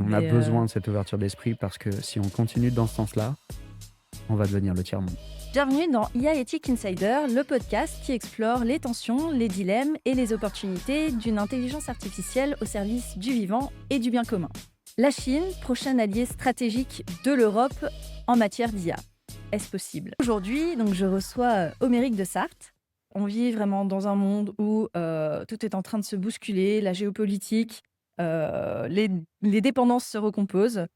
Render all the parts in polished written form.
On a Mais besoin de cette ouverture d'esprit parce que si on continue dans ce sens-là, on va devenir le tiers-monde. bienvenue dans IA Ethic Insider, le podcast qui explore les tensions, les dilemmes et les opportunités d'une intelligence artificielle au service du vivant et du bien commun. La Chine, prochain allié stratégique de l'Europe en matière d'IA. Est-ce possible? Aujourd'hui, donc, je reçois Aymeric de Sart. On vit vraiment dans un monde où tout est en train de se bousculer, la géopolitique, les dépendances se recomposent.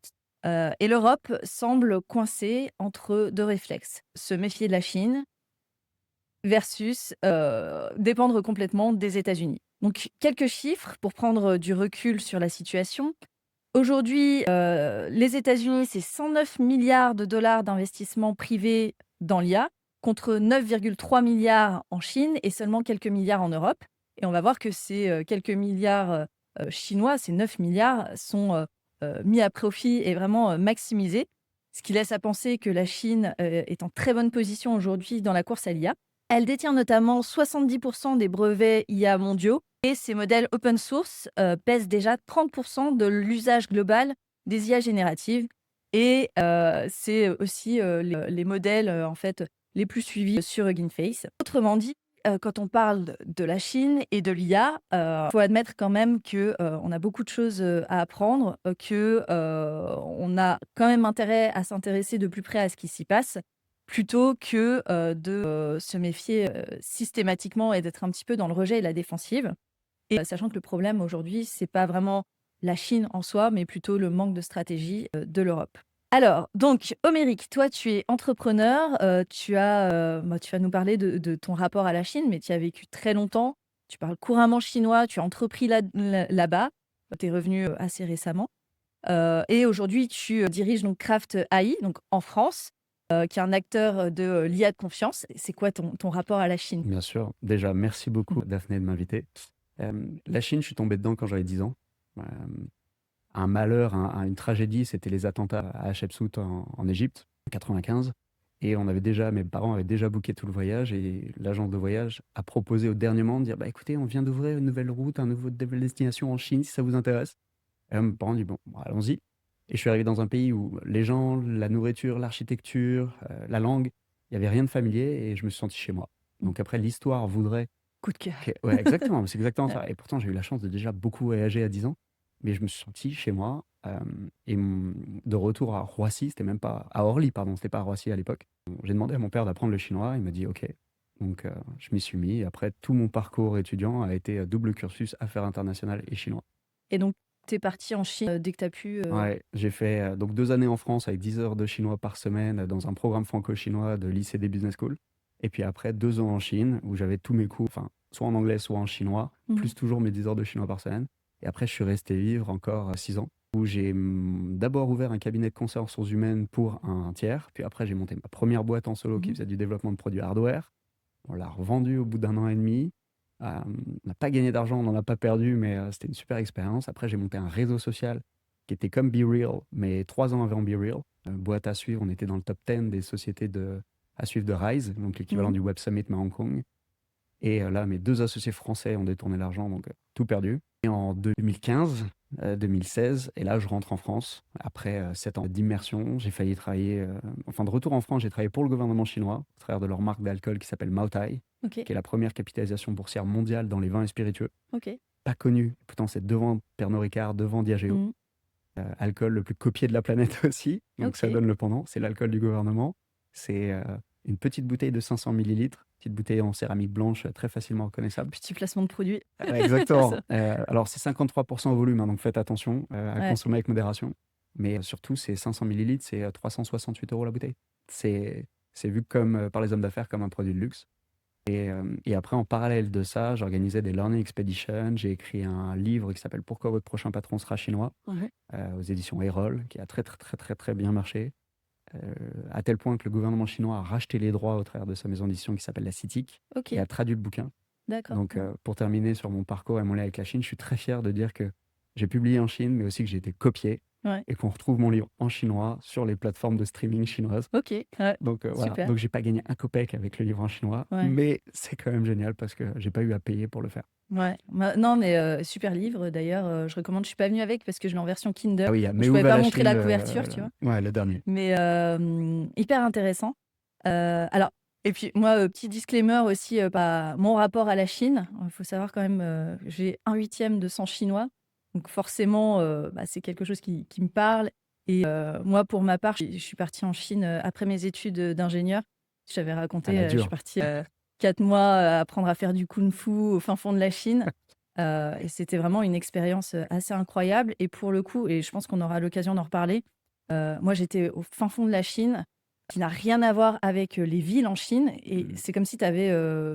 Et l'Europe semble coincée entre deux réflexes. Se méfier de la Chine versus dépendre complètement des États-Unis. Donc, quelques chiffres pour prendre du recul sur la situation. Aujourd'hui, les États-Unis, c'est 109 milliards de dollars d'investissement privé dans l'IA, contre 9,3 milliards en Chine et seulement quelques milliards en Europe. Et on va voir que ces quelques milliards chinois, ces 9 milliards, sont mis à profit et vraiment maximisés, ce qui laisse à penser que la Chine est en très bonne position aujourd'hui dans la course à l'IA. Elle détient notamment 70% des brevets IA mondiaux et ces modèles open source pèsent déjà 30% de l'usage global des IA génératives. Et c'est aussi les modèles en fait, les plus suivis sur Hugging Face. Autrement dit, quand on parle de la Chine et de l'IA, il faut admettre quand même qu'on a beaucoup de choses à apprendre, qu'on a quand même intérêt à s'intéresser de plus près à ce qui s'y passe, plutôt que de se méfier systématiquement et d'être un petit peu dans le rejet et la défensive. Et sachant que le problème aujourd'hui, c'est pas vraiment la Chine en soi, mais plutôt le manque de stratégie de l'Europe. Alors, donc, Aymeric, toi, tu es entrepreneur, tu vas nous parler de ton rapport à la Chine, mais tu y as vécu très longtemps, tu parles couramment chinois, tu as entrepris là-bas, tu es revenu assez récemment. Et aujourd'hui, tu diriges donc Craft AI, donc en France, qui est un acteur de l'IA de confiance. C'est quoi ton rapport à la Chine? Bien sûr. Déjà, merci beaucoup, Daphné, de m'inviter. La Chine, je suis tombé dedans quand j'avais 10 ans. Euh, un malheur, une tragédie, c'était les attentats à Hatshepsut en Égypte, en 95. Et mes parents avaient déjà booké tout le voyage et l'agence de voyage a proposé au dernier moment de dire, bah écoutez, on vient d'ouvrir une nouvelle route, une nouvelle destination en Chine, si ça vous intéresse. Et là, mes parents ont dit, bon, allons-y. Et je suis arrivé dans un pays où les gens, la nourriture, l'architecture, la langue, il n'y avait rien de familier et je me suis senti chez moi. Donc après, l'histoire voudrait Coup de cœur. ouais, exactement, c'est exactement Ouais. ça. Et pourtant, j'ai eu la chance de déjà beaucoup voyager à 10 ans, mais je me suis senti chez moi. De retour à Roissy, c'était même pas à Orly, pardon, c'était pas à Roissy à l'époque. J'ai demandé à mon père d'apprendre le chinois, il m'a dit OK. Donc, je m'y suis mis. Après, tout mon parcours étudiant a été double cursus affaires internationales et chinois. Et donc, tu es parti en Chine dès que tu as pu. Ouais, j'ai fait donc 2 années en France avec 10 heures de chinois par semaine dans un programme franco-chinois de lycée des business school. Et puis après, 2 ans en Chine où j'avais tous mes cours, enfin, soit en anglais, soit en chinois, plus toujours mes 10 heures de chinois par semaine. Et après, je suis resté vivre encore 6 ans où j'ai d'abord ouvert un cabinet de conseil en ressources humaines pour un tiers. Puis après, j'ai monté ma première boîte en solo qui faisait du développement de produits hardware. On l'a revendu au bout d'un an et demi. On n'a pas gagné d'argent, on n'en a pas perdu, mais c'était une super expérience. Après, j'ai monté un réseau social qui était comme BeReal, mais 3 ans avant BeReal. Boîte à suivre, on était dans le top 10 des sociétés à suivre de Rise, donc l'équivalent du Web Summit, mais à Hong Kong. Et là, mes 2 associés français ont détourné l'argent, donc tout perdu. Et en 2015, 2016, et là, je rentre en France. Après 7 ans d'immersion, j'ai failli travailler... de retour en France, j'ai travaillé pour le gouvernement chinois, au travers de leur marque d'alcool qui s'appelle Maotai, Ok. qui est la première capitalisation boursière mondiale dans les vins et spiritueux. Ok. Pas connue, pourtant c'est devant Pernod Ricard, devant Diageo. Alcool le plus copié de la planète aussi, donc ça Ok. donne le pendant. C'est l'alcool du gouvernement. C'est une petite bouteille de 500 millilitres, petite bouteille en céramique blanche, très facilement reconnaissable. Petit placement de produit. Exactement. Ça. Alors c'est 53% au volume, hein, donc faites attention à Ouais. consommer avec modération. Mais surtout, c'est 500 millilitres, c'est 368 € la bouteille. C'est vu comme, par les hommes d'affaires comme un produit de luxe. Et après, en parallèle de ça, j'organisais des learning expeditions. J'ai écrit un livre qui s'appelle Pourquoi votre prochain patron sera chinois, Ouais. aux éditions Erol, qui a très très très très très bien marché, à tel point que le gouvernement chinois a racheté les droits au travers de sa maison d'édition qui s'appelle la CITIC Ok. et a traduit le bouquin. D'accord. Donc, pour terminer sur mon parcours et mon lien avec la Chine, je suis très fier de dire que j'ai publié en Chine, mais aussi que j'ai été copié. Ouais. et qu'on retrouve mon livre en chinois sur les plateformes de streaming chinoises. Ok, ouais, Donc voilà, super. donc j'ai pas gagné un copec avec le livre en chinois, Ouais. mais c'est quand même génial parce que j'ai pas eu à payer pour le faire. Ouais. Non, mais super livre d'ailleurs. Je recommande. Je suis pas venue avec parce que je l'ai en version Kindle. Ah oui, il y a Donc je Meo pouvais pas va la montrer Chine, la couverture, tu vois. ouais, le dernier. Mais hyper intéressant. Alors, et puis moi, petit disclaimer aussi, mon rapport à la Chine. Il faut savoir quand même, j'ai 1/8 de sang chinois. Donc forcément, c'est quelque chose qui me parle. Et moi, pour ma part, je suis partie en Chine après mes études d'ingénieur. J'avais À raconté, la je suis dure. partie 4 mois apprendre à faire du kung-fu au fin fond de la Chine. Et c'était vraiment une expérience assez incroyable. Et pour le coup, et je pense qu'on aura l'occasion d'en reparler, moi j'étais au fin fond de la Chine, qui n'a rien à voir avec les villes en Chine. Et c'est comme si tu avais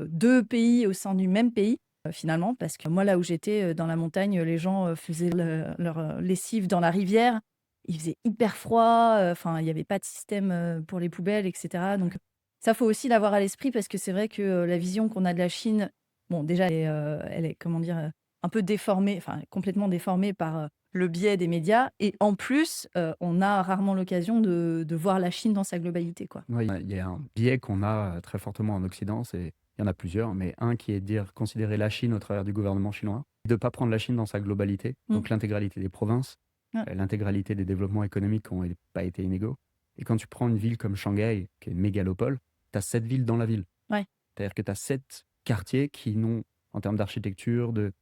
2 pays au sein du même pays, finalement. Parce que moi, là où j'étais, dans la montagne, les gens faisaient leur lessive dans la rivière. Il faisait hyper froid, enfin, il n'y avait pas de système pour les poubelles, etc. Donc, ça, faut aussi l'avoir à l'esprit parce que c'est vrai que la vision qu'on a de la Chine, bon, déjà, elle est, comment dire, un peu déformée, enfin, complètement déformée par le biais des médias. Et en plus, on a rarement l'occasion de voir la Chine dans sa globalité, quoi. Ouais, il y a un biais qu'on a très fortement en Occident, il y en a plusieurs, mais un qui est de considérer la Chine au travers du gouvernement chinois, de ne pas prendre la Chine dans sa globalité, donc l'intégralité des provinces, Ouais. l'intégralité des développements économiques qui n'ont pas été inégaux. Et quand tu prends une ville comme Shanghai, qui est une mégalopole, tu as 7 villes dans la ville. Ouais. C'est-à-dire que tu as 7 quartiers qui n'ont, en termes d'architecture, de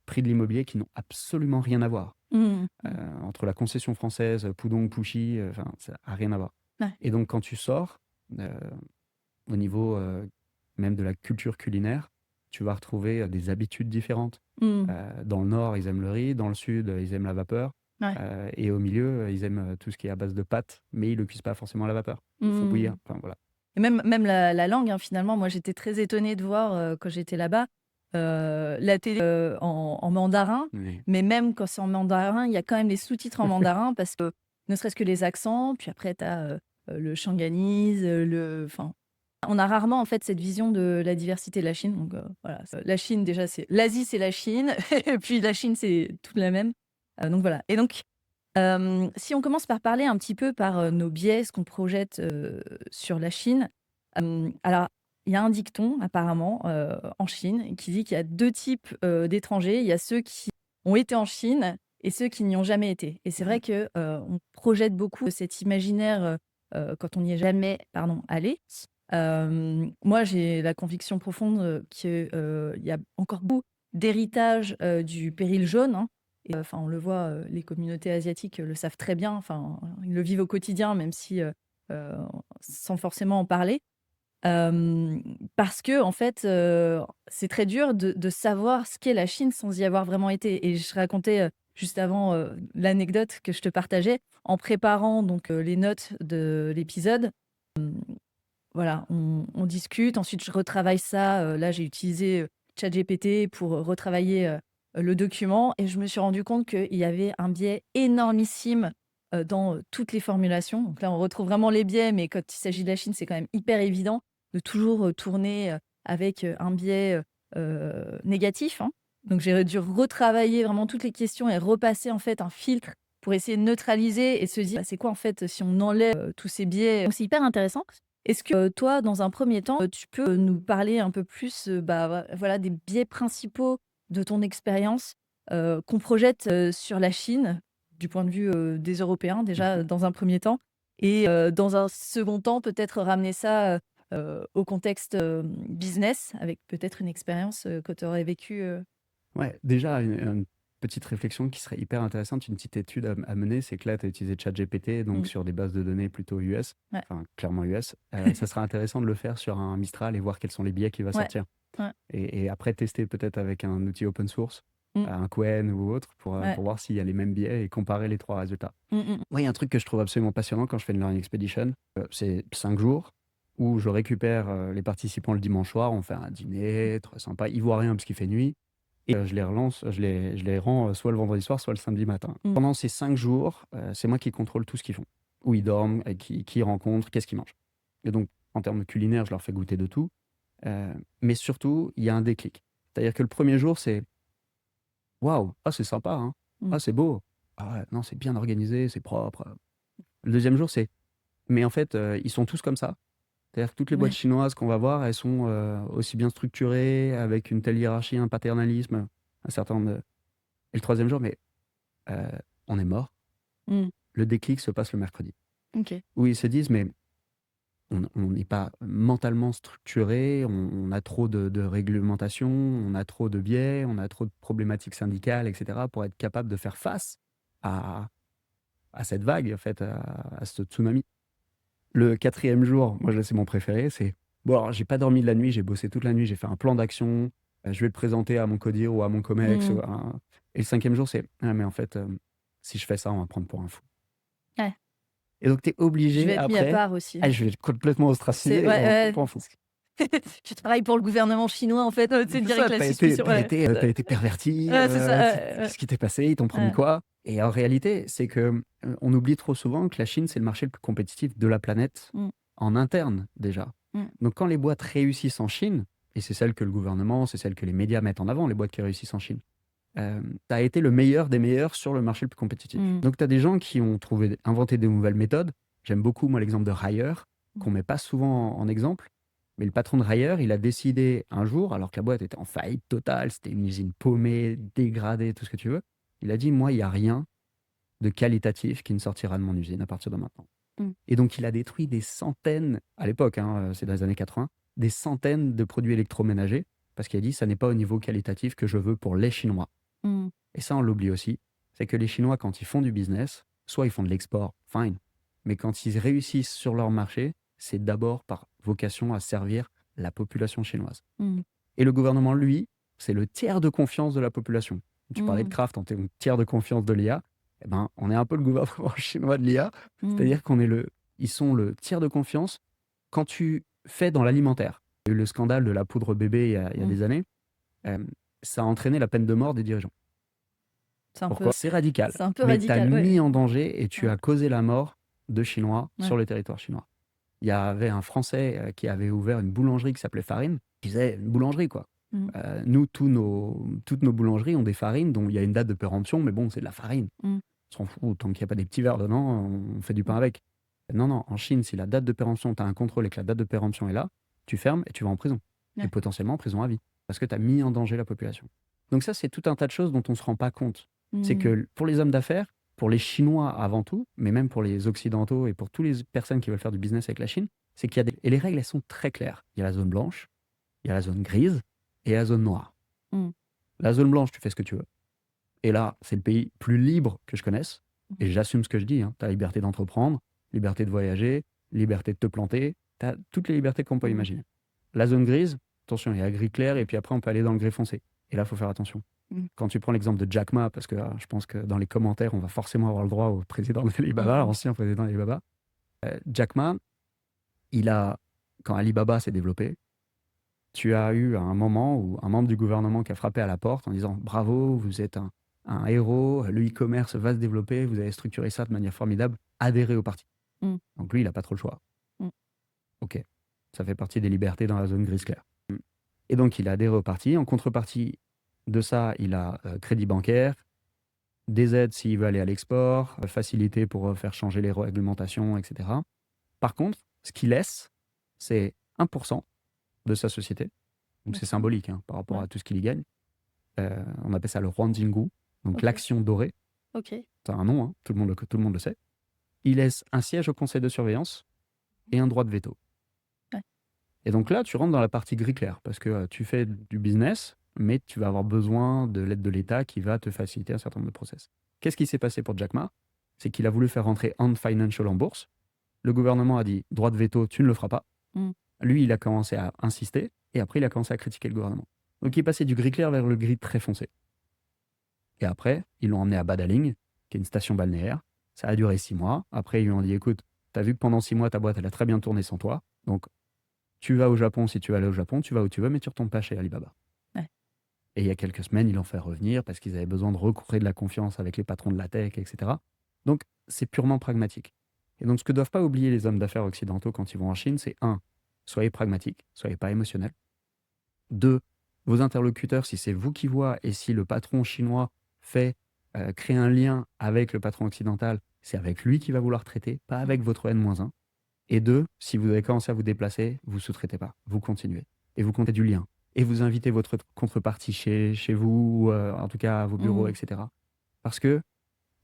prix de l'immobilier, qui n'ont absolument rien à voir. Entre la concession française, Pudong, Puxi, ça n'a rien à voir. Ouais. Et donc, quand tu sors, au niveau même de la culture culinaire, tu vas retrouver des habitudes différentes. Dans le nord, ils aiment le riz, dans le sud, ils aiment la vapeur, Ouais. et au milieu, ils aiment tout ce qui est à base de pâtes, mais ils ne le cuisent pas forcément à la vapeur. Il faut bouillir. Enfin, voilà. Et même la langue, hein, finalement, moi j'étais très étonnée de voir quand j'étais là-bas, la télé en mandarin, Oui. mais même quand c'est en mandarin, il y a quand même des sous-titres en mandarin parce que ne serait-ce que les accents, puis après tu as le shanghainese, enfin, on a rarement en fait cette vision de la diversité de la Chine. Donc voilà, la Chine déjà, c'est l'Asie, c'est la Chine, et puis la Chine, c'est toute la même. Donc voilà. Et donc, si on commence par parler un petit peu par nos biais, ce qu'on projette sur la Chine. Alors, il y a un dicton apparemment en Chine qui dit qu'il y a 2 types d'étrangers. Il y a ceux qui ont été en Chine et ceux qui n'y ont jamais été. Et c'est vrai que on projette beaucoup cet imaginaire quand on n'y est jamais, allé. Moi, j'ai la conviction profonde qu'il y a encore beaucoup d'héritage du péril jaune, hein. Et enfin, on le voit, les communautés asiatiques le savent très bien. Enfin, ils le vivent au quotidien, même si sans forcément en parler. Parce que en fait, c'est très dur de savoir ce qu'est la Chine sans y avoir vraiment été. Et je racontais juste avant l'anecdote que je te partageais en préparant donc les notes de l'épisode. Voilà, on discute. Ensuite, je retravaille ça. Là, j'ai utilisé ChatGPT pour retravailler le document. Et je me suis rendu compte qu'il y avait un biais énormissime dans toutes les formulations. Donc là, on retrouve vraiment les biais, mais quand il s'agit de la Chine, c'est quand même hyper évident de toujours tourner avec un biais négatif, hein. Donc, j'ai dû retravailler vraiment toutes les questions et repasser en fait un filtre pour essayer de neutraliser et se dire, c'est quoi en fait si on enlève tous ces biais. Donc, c'est hyper intéressant. Est-ce que toi, dans un premier temps, tu peux nous parler un peu plus voilà, des biais principaux de ton expérience qu'on projette sur la Chine, du point de vue des Européens, déjà dans un premier temps, et dans un second temps, peut-être ramener ça au contexte business, avec peut-être une expérience que tu aurais vécue. Ouais, déjà, une petite réflexion qui serait hyper intéressante, une petite étude à mener, c'est que là, tu as utilisé ChatGPT, donc sur des bases de données plutôt US, Ouais. enfin clairement US. Ça serait intéressant de le faire sur un Mistral et voir quels sont les biais qui va Ouais. sortir. Ouais. Et après, tester peut-être avec un outil open source, Mm. un Qwen ou autre, pour Ouais. voir s'il y a les mêmes biais et comparer les 3 résultats. Mm. Moi, il y a un truc que je trouve absolument passionnant quand je fais une Learning Expedition, c'est 5 jours où je récupère les participants le dimanche soir, on fait un dîner très sympa, ils voient rien parce qu'il fait nuit, et je les relance, je les rends soit le vendredi soir, soit le samedi matin. Pendant ces 5 jours, c'est moi qui contrôle tout ce qu'ils font, où ils dorment, qui ils rencontrent, qu'est-ce qu'ils mangent. Et donc, en termes culinaires, je leur fais goûter de tout, mais surtout, il y a un déclic. C'est-à-dire que le premier jour, c'est « Waouh, ah, c'est sympa, hein. Ah, c'est beau. Ah ouais, non, c'est bien organisé, c'est propre. Le deuxième jour, c'est mais en fait, ils sont tous comme ça. C'est-à-dire que toutes les boîtes Ouais. chinoises qu'on va voir, elles sont aussi bien structurées, avec une telle hiérarchie, un paternalisme, un certain nombre de... Et le troisième jour, mais euh, on est mort. Mm. Le déclic se passe le mercredi. Ok. Où ils se disent, mais on n'est pas mentalement structuré, on a trop de réglementations, on a trop de biais, on a trop de problématiques syndicales, etc., pour être capable de faire face à, à cette vague, en fait, à ce tsunami. Le quatrième jour, moi, c'est mon préféré, c'est, bon, alors, j'ai pas dormi de la nuit, j'ai bossé toute la nuit, j'ai fait un plan d'action, je vais le présenter à mon codir ou à mon comex. Mm. Et le cinquième jour, c'est, ah, mais en fait, si je fais ça, on va me prendre pour un fou. Ouais. Et donc, tu es Je vais obligé, être mis à après, part aussi. je vais être complètement C'est ostracisé et on va me prendre ouais, pour un fou. tu travailles pour le gouvernement chinois en fait, c'est C'est direct ça, la t'as suspicion. Ouais. été perverti, Ouais, c'est ça. qu'est-ce qui t'est passé, ils t'ont promis Ouais. quoi? Et en réalité, c'est que on oublie trop souvent que la Chine, c'est le marché le plus compétitif de la planète, Mm. en interne déjà. Mm. Donc quand les boîtes réussissent en Chine, et c'est celle que le gouvernement, c'est celle que les médias mettent en avant, les boîtes qui réussissent en Chine, tu as été le meilleur des meilleurs sur le marché le plus compétitif. Mm. Donc tu as des gens qui ont inventé des nouvelles méthodes. J'aime beaucoup, moi, l'exemple de Haier, qu'on met pas souvent en exemple. Mais le patron de Haier, il a décidé un jour, alors que la boîte était en faillite totale, c'était une usine paumée, dégradée, tout ce que tu veux, il a dit, moi, il n'y a rien de qualitatif qui ne sortira de mon usine à partir de maintenant. Mm. Et donc, il a détruit des centaines, à l'époque, c'est dans les années 80, des centaines de produits électroménagers, parce qu'il a dit, ça n'est pas au niveau qualitatif que je veux pour les Chinois. Mm. Et ça, on l'oublie aussi, c'est que les Chinois, quand ils font du business, soit ils font de l'export, fine, mais quand ils réussissent sur leur marché, c'est d'abord par vocation à servir la population chinoise. Mm. Et le gouvernement, lui, c'est le tiers de confiance de la population. Tu parlais de Kraft en tiers de confiance de l'IA. Eh ben, on est un peu le gouvernement chinois de l'IA. C'est-à-dire ils sont le tiers de confiance quand tu fais dans l'alimentaire. Il y a eu le scandale de la poudre bébé il y a des années. Ça a entraîné la peine de mort des dirigeants. Pourquoi? C'est radical. C'est un peu Mais tu as radical, ouais. mis en danger et tu Ouais. as causé la mort de Chinois Ouais. sur le territoire chinois. Il y avait un Français qui avait ouvert une boulangerie qui s'appelait Farine, qui faisait une boulangerie, quoi. Mm. Nous, toutes nos boulangeries ont des farines dont il y a une date de péremption, mais bon, c'est de la farine. Mm. On s'en fout, tant qu'il n'y a pas des petits verres dedans, on fait du pain avec. Non, non, en Chine, si la date de péremption, tu as un contrôle et que la date de péremption est là, tu fermes et tu vas en prison. Ouais. Et potentiellement en prison à vie, parce que tu as mis en danger la population. Donc ça, c'est tout un tas de choses dont on ne se rend pas compte. C'est que pour les hommes d'affaires, pour les Chinois avant tout, mais même pour les Occidentaux et pour toutes les personnes qui veulent faire du business avec la Chine, c'est qu'il y a et les règles, elles sont très claires. Il y a la zone blanche, il y a la zone grise et la zone noire. Mm. La zone blanche, tu fais ce que tu veux. Et là, c'est le pays plus libre que je connaisse. Et j'assume ce que je dis. Tu as liberté d'entreprendre, liberté de voyager, liberté de te planter. Tu as toutes les libertés qu'on peut imaginer. La zone grise, attention, il y a gris clair et puis après, on peut aller dans le gris foncé. Et là, il faut faire attention. Quand tu prends l'exemple de Jack Ma, parce que je pense que dans les commentaires, on va forcément avoir le droit au président d'Alibaba, l'ancien président d'Alibaba. Jack Ma, quand Alibaba s'est développé, tu as eu un moment où un membre du gouvernement qui a frappé à la porte en disant « Bravo, vous êtes un héros, le e-commerce va se développer, vous avez structuré ça de manière formidable, adhérez au parti. » Donc lui, il n'a pas trop le choix. Ok, ça fait partie des libertés dans la zone grise claire. Et donc, il a adhéré au parti. En contrepartie de ça, il a crédit bancaire, des aides s'il veut aller à l'export, facilité pour faire changer les réglementations, etc. Par contre, ce qu'il laisse, c'est 1% de sa société. Donc, c'est symbolique par rapport à tout ce qu'il y gagne. On appelle ça le Huanjingu, donc l'action dorée. C'est un nom, tout le monde le sait. Il laisse un siège au conseil de surveillance et un droit de veto. Et donc là, tu rentres dans la partie gris clair, parce que tu fais du business, mais tu vas avoir besoin de l'aide de l'État qui va te faciliter un certain nombre de process. Qu'est-ce qui s'est passé pour Jack Ma? C'est qu'il a voulu faire rentrer Ant Financial en bourse. Le gouvernement a dit, droit de veto, tu ne le feras pas. Lui, il a commencé à insister, et après, il a commencé à critiquer le gouvernement. Donc, il est passé du gris clair vers le gris très foncé. Et après, ils l'ont emmené à Badaling, qui est une station balnéaire. Ça a duré 6 mois. Après, ils lui ont dit, écoute, t'as vu que pendant 6 mois, ta boîte, elle a très bien tourné sans toi. Donc, tu vas au Japon si tu veux aller au Japon, tu vas où tu veux, mais tu ne retournes pas chez Alibaba. Et il y a quelques semaines, ils l'ont fait revenir parce qu'ils avaient besoin de recourir de la confiance avec les patrons de la tech, etc. Donc, c'est purement pragmatique. Et donc, ce que ne doivent pas oublier les hommes d'affaires occidentaux quand ils vont en Chine, c'est 1, soyez pragmatiques, soyez pas émotionnels. 2, vos interlocuteurs, si c'est vous qui voyez et si le patron chinois fait créer un lien avec le patron occidental, c'est avec lui qu'il va vouloir traiter, pas avec votre N-1. Et 2, si vous avez commencé à vous déplacer, vous ne sous-traitez pas, vous continuez. Et vous comptez du lien. Et vous invitez votre contrepartie chez vous, en tout cas à vos bureaux, etc. Parce que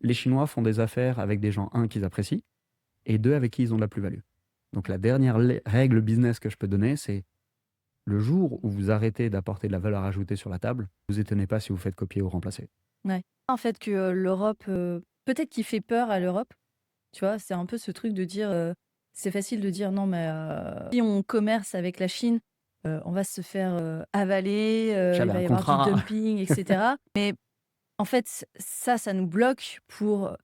les Chinois font des affaires avec des gens, un, qu'ils apprécient, et deux, avec qui ils ont de la plus-value. Donc la dernière règle business que je peux donner, c'est le jour où vous arrêtez d'apporter de la valeur ajoutée sur la table, ne vous étonnez pas si vous faites copier ou remplacer. Ouais. En fait, que l'Europe, peut-être qu'il fait peur à l'Europe, tu vois, c'est un peu ce truc de dire, c'est facile de dire non, mais si on commerce avec la Chine, on va se faire avaler, il J'avais va un y avoir du contrat. dumping, etc. Mais en fait, ça nous bloque pour,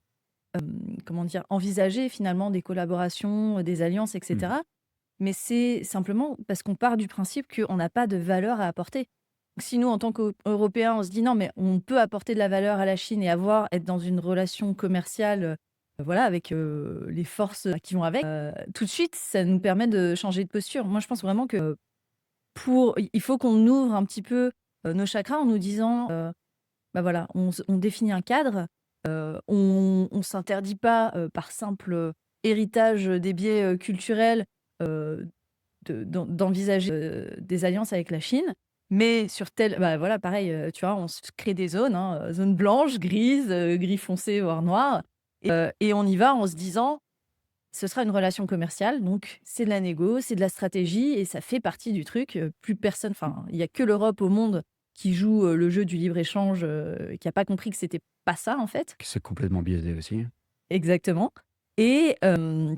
comment dire, envisager finalement des collaborations, des alliances, etc. Mais c'est simplement parce qu'on part du principe qu'on n'a pas de valeur à apporter. Donc, si nous, en tant qu'Européens, on se dit non, mais on peut apporter de la valeur à la Chine et être dans une relation commerciale, voilà, avec les forces qui vont avec, tout de suite, ça nous permet de changer de posture. Moi, je pense vraiment que il faut qu'on ouvre un petit peu nos chakras en nous disant, bah voilà, on définit un cadre, on ne s'interdit pas par simple héritage des biais culturels d'envisager des alliances avec la Chine, mais sur bah voilà, pareil, tu vois, on se crée des zones, hein, zones blanches, grises, gris foncé, voire noir, et on y va en se disant, ce sera une relation commerciale, donc c'est de la négo, c'est de la stratégie, et ça fait partie du truc. Plus personne, enfin, il y a que l'Europe au monde qui joue le jeu du libre-échange, qui n'a pas compris que c'était pas ça, en fait. C'est complètement biaisé aussi. Exactement. Et, de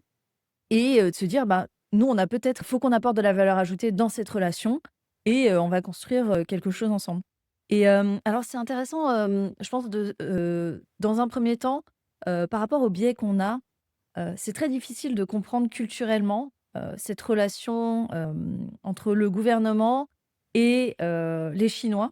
se dire, bah, nous, on a peut-être, faut qu'on apporte de la valeur ajoutée dans cette relation, et on va construire quelque chose ensemble. Et alors, c'est intéressant, je pense, dans un premier temps, par rapport au biais qu'on a, c'est très difficile de comprendre culturellement cette relation entre le gouvernement et les Chinois.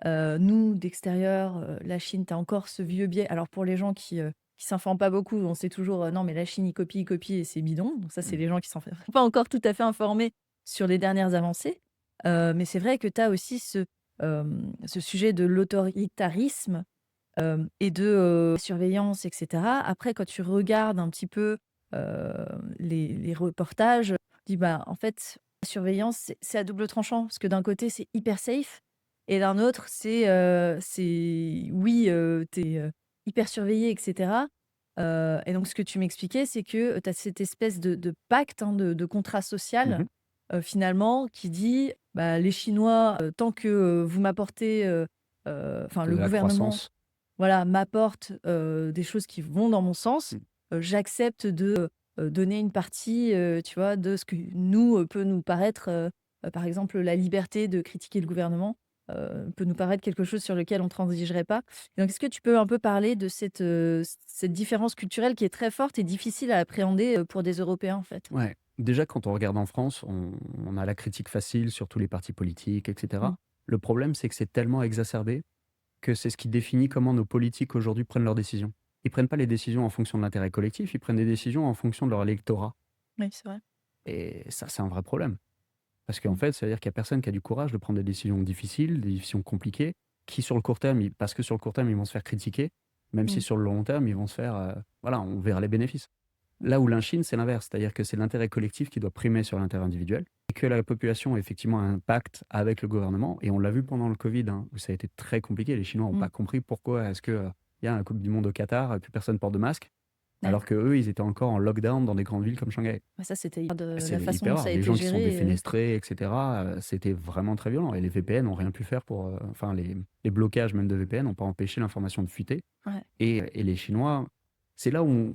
Nous, d'extérieur, la Chine, tu as encore ce vieux biais. Alors pour les gens qui s'informent pas beaucoup, on sait toujours, non mais la Chine, ils copient et c'est bidon. Donc ça, c'est les gens qui sont pas encore tout à fait informés sur les dernières avancées. Mais c'est vrai que tu as aussi ce sujet de l'autoritarisme et de surveillance, etc. Après, quand tu regardes un petit peu les reportages, tu dis, bah, en fait, la surveillance, c'est à double tranchant. Parce que d'un côté, c'est hyper safe. Et d'un autre, oui, tu es hyper surveillé, etc. Et donc, ce que tu m'expliquais, c'est que tu as cette espèce de pacte, hein, de contrat social, finalement, qui dit, bah, les Chinois, tant que vous m'apportez, enfin, De le la gouvernement, croissance. voilà, m'apporte des choses qui vont dans mon sens, j'accepte de donner une partie, tu vois, de ce que nous, peut nous paraître, par exemple, la liberté de critiquer le gouvernement, peut nous paraître quelque chose sur lequel on ne transigerait pas. Et donc, est-ce que tu peux un peu parler de cette différence culturelle qui est très forte et difficile à appréhender pour des Européens, en fait? Ouais. Déjà, quand on regarde en France, on a la critique facile sur tous les partis politiques, etc. Mmh. Le problème, c'est que c'est tellement exacerbé que c'est ce qui définit comment nos politiques aujourd'hui prennent leurs décisions. Ils prennent pas les décisions en fonction de l'intérêt collectif, ils prennent des décisions en fonction de leur électorat. Oui, c'est vrai. Et ça, c'est un vrai problème. Parce qu'en Mmh. fait, ça veut dire qu'il n'y a personne qui a du courage de prendre des décisions difficiles, des décisions compliquées, qui sur le court terme, parce que sur le court terme, ils vont se faire critiquer, même si Mmh. sur le long terme, ils vont se faire, voilà, on verra les bénéfices. Mmh. Là où l'Inchine, c'est l'inverse, c'est-à-dire que c'est l'intérêt collectif qui doit primer sur l'intérêt individuel, et que la population, effectivement, a un pacte avec le gouvernement, et on l'a vu pendant le Covid, hein, où ça a été très compliqué, les Chinois n'ont Mmh. pas compris pourquoi est-ce qu'il y a un Coupe du Monde au Qatar, et plus personne porte de masque, Ouais. alors que eux, ils étaient encore en lockdown dans des grandes villes comme Shanghai. Ouais, ça, c'était de C'est la façon hyper dont ça rare. a Les été gens qui sont géré. défenestrés, etc., c'était vraiment très violent. Et les VPN n'ont rien pu faire pour. Enfin, les blocages même de VPN n'ont pas empêché l'information de fuiter. Ouais. Et les Chinois, c'est là où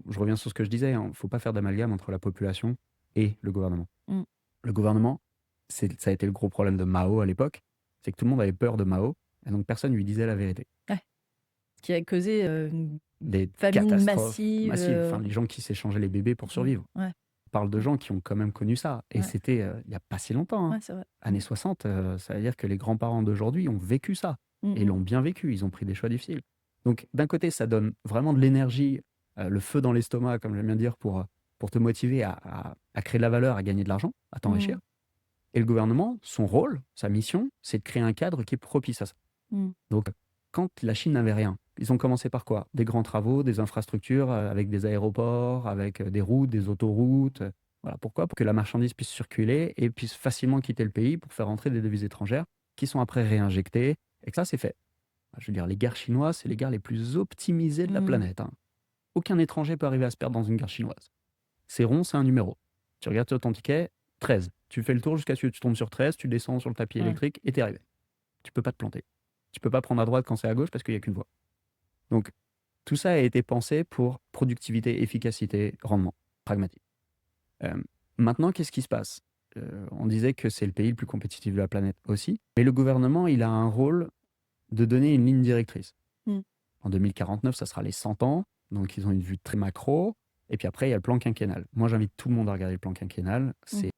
je reviens sur ce que je disais, il ne faut pas faire d'amalgame entre la population et le gouvernement. Mmh. Le gouvernement, ça a été le gros problème de Mao à l'époque, c'est que tout le monde avait peur de Mao, et donc personne ne lui disait la vérité. Ouais. Qui a causé une Des famine catastrophes massive. massives. Enfin, les gens qui s'échangeaient les bébés pour survivre. Ouais. On parle de Ouais. gens qui ont quand même connu ça. Et Ouais. c'était il n'y a pas si longtemps. Hein. Ouais, c'est vrai. Années 60, ça veut dire que les grands-parents d'aujourd'hui ont vécu ça. Et l'ont bien vécu. Ils ont pris des choix difficiles. Donc, d'un côté, ça donne vraiment de l'énergie, le feu dans l'estomac, comme j'aime bien dire, pour te motiver à créer de la valeur, à gagner de l'argent, à t'enrichir. Et le gouvernement, son rôle, sa mission, c'est de créer un cadre qui est propice à ça. Donc, quand la Chine n'avait rien. Ils ont commencé par quoi? Des grands travaux, des infrastructures avec des aéroports, avec des routes, des autoroutes. Voilà. Pourquoi? Pour que la marchandise puisse circuler et puisse facilement quitter le pays pour faire entrer des devises étrangères qui sont après réinjectées. Et que ça, c'est fait. Je veux dire, les gares chinoises, c'est les gares les plus optimisées de la planète. Hein. Aucun étranger peut arriver à se perdre dans une gare chinoise. C'est rond, c'est un numéro. Tu regardes sur ton ticket, 13. Tu fais le tour jusqu'à ce que tu tombes sur 13, tu descends sur le tapis électrique et t'es arrivé. Tu peux pas te planter. Tu peux pas prendre à droite quand c'est à gauche parce qu'il n'y a qu'une voie. Donc, tout ça a été pensé pour productivité, efficacité, rendement, pragmatique. Maintenant, qu'est-ce qui se passe? On disait que c'est le pays le plus compétitif de la planète aussi, mais le gouvernement, il a un rôle de donner une ligne directrice. En 2049, ça sera les 100 ans, donc ils ont une vue très macro, et puis après, il y a le plan quinquennal. Moi, j'invite tout le monde à regarder le plan quinquennal. C'est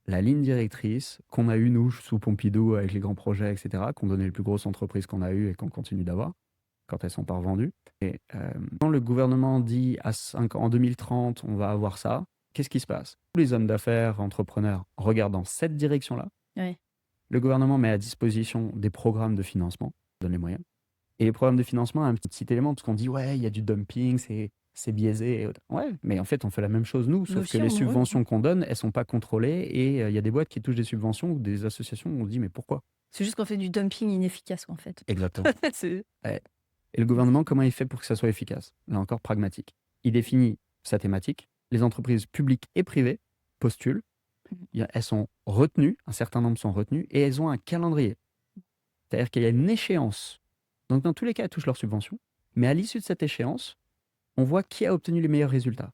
la ligne directrice qu'on a eue, nous, sous Pompidou, avec les grands projets, etc., qu'on donnait les plus grosses entreprises qu'on a eues et qu'on continue d'avoir, quand elles sont pas revendues. Et quand le gouvernement dit en 2030, on va avoir ça, qu'est-ce qui se passe? Tous les hommes d'affaires, entrepreneurs, regardent dans cette direction-là. Le gouvernement met à disposition des programmes de financement, donne les moyens. Et les programmes de financement, un petit élément, parce qu'on dit, ouais, il y a du dumping, c'est biaisé. Ouais, mais en fait, on fait la même chose, nous, sauf que les subventions qu'on donne, elles ne sont pas contrôlées. Et il y a des boîtes qui touchent des subventions ou des associations où on se dit, mais pourquoi? C'est juste qu'on fait du dumping inefficace, en fait. Exactement. Ouais. Et le gouvernement, comment il fait pour que ça soit efficace? Là encore, pragmatique. Il définit sa thématique. Les entreprises publiques et privées postulent. Elles sont retenues, un certain nombre sont retenues, et elles ont un calendrier. C'est-à-dire qu'il y a une échéance. Donc, dans tous les cas, elles touchent leurs subventions. Mais à l'issue de cette échéance, on voit qui a obtenu les meilleurs résultats.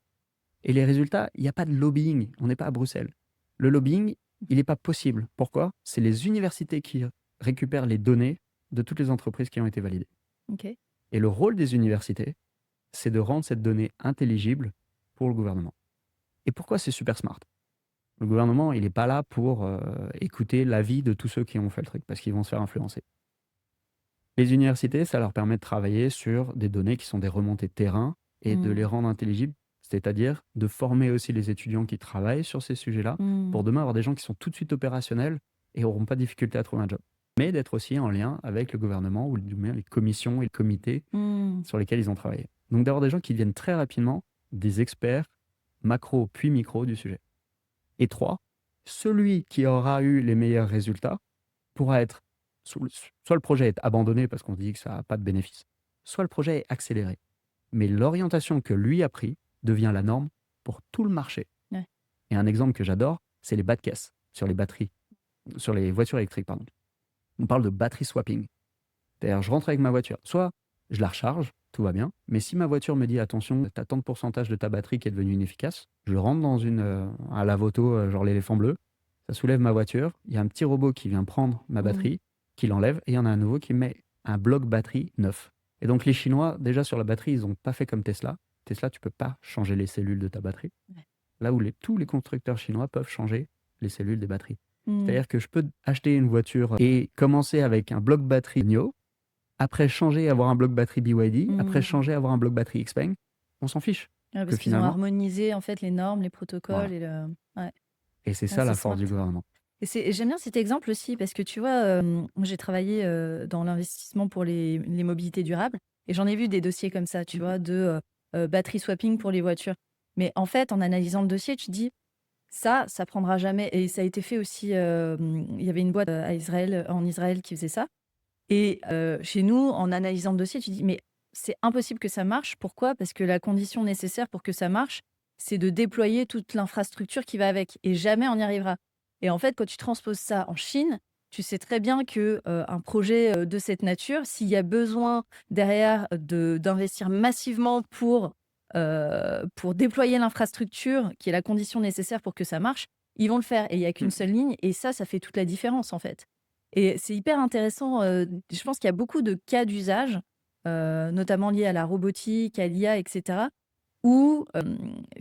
Et les résultats, il n'y a pas de lobbying. On n'est pas à Bruxelles. Le lobbying, il n'est pas possible. Pourquoi? C'est les universités qui récupèrent les données de toutes les entreprises qui ont été validées. Et le rôle des universités, c'est de rendre cette donnée intelligible pour le gouvernement. Et pourquoi c'est super smart? Le gouvernement, il n'est pas là pour écouter l'avis de tous ceux qui ont fait le truc, parce qu'ils vont se faire influencer. Les universités, ça leur permet de travailler sur des données qui sont des remontées de terrain et de les rendre intelligibles, c'est-à-dire de former aussi les étudiants qui travaillent sur ces sujets-là pour demain avoir des gens qui sont tout de suite opérationnels et n'auront pas de difficulté à trouver un job. Mais d'être aussi en lien avec le gouvernement ou les commissions et les comités sur lesquels ils ont travaillé. Donc d'avoir des gens qui deviennent très rapidement des experts macro puis micro du sujet. Et 3, celui qui aura eu les meilleurs résultats pourra être, soit le projet est abandonné parce qu'on dit que ça n'a pas de bénéfice, soit le projet est accéléré. Mais l'orientation que lui a pris devient la norme pour tout le marché. Et un exemple que j'adore, c'est les bas de caisse sur les batteries, sur les voitures électriques, pardon. On parle de battery swapping. C'est-à-dire, je rentre avec ma voiture, soit je la recharge, tout va bien, mais si ma voiture me dit, attention, tu as tant de pourcentage de ta batterie qui est devenue inefficace, je rentre dans un lave-auto, genre l'éléphant bleu, ça soulève ma voiture, il y a un petit robot qui vient prendre ma batterie, qui l'enlève, et il y en a un nouveau qui met un bloc batterie neuf. Et donc les Chinois, déjà sur la batterie, ils n'ont pas fait comme Tesla. Tesla, tu ne peux pas changer les cellules de ta batterie. Là où tous les constructeurs chinois peuvent changer les cellules des batteries. C'est-à-dire que je peux acheter une voiture et commencer avec un bloc batterie NIO, après changer, avoir un bloc batterie BYD, après changer, avoir un bloc batterie Xpeng, on s'en fiche. Parce qu'ils ont harmonisé en fait les normes, les protocoles. Voilà. Et c'est ça la force du gouvernement. Et j'aime bien cet exemple aussi parce que tu vois, j'ai travaillé dans l'investissement pour les mobilités durables et j'en ai vu des dossiers comme ça, tu vois, de battery swapping pour les voitures. Mais en fait, en analysant le dossier, tu te dis, ça prendra jamais. Et ça a été fait aussi, il y avait une boîte en Israël qui faisait ça. Et chez nous, en analysant le dossier, tu te dis, mais c'est impossible que ça marche. Pourquoi? Parce que la condition nécessaire pour que ça marche, c'est de déployer toute l'infrastructure qui va avec. Et jamais on y arrivera. Et en fait, quand tu transposes ça en Chine, tu sais très bien que un projet de cette nature, s'il y a besoin derrière d'investir massivement pour déployer l'infrastructure, qui est la condition nécessaire pour que ça marche, ils vont le faire. Et il n'y a qu'une seule ligne. Et ça fait toute la différence, en fait. Et c'est hyper intéressant. Je pense qu'il y a beaucoup de cas d'usage, notamment liés à la robotique, à l'IA, etc., où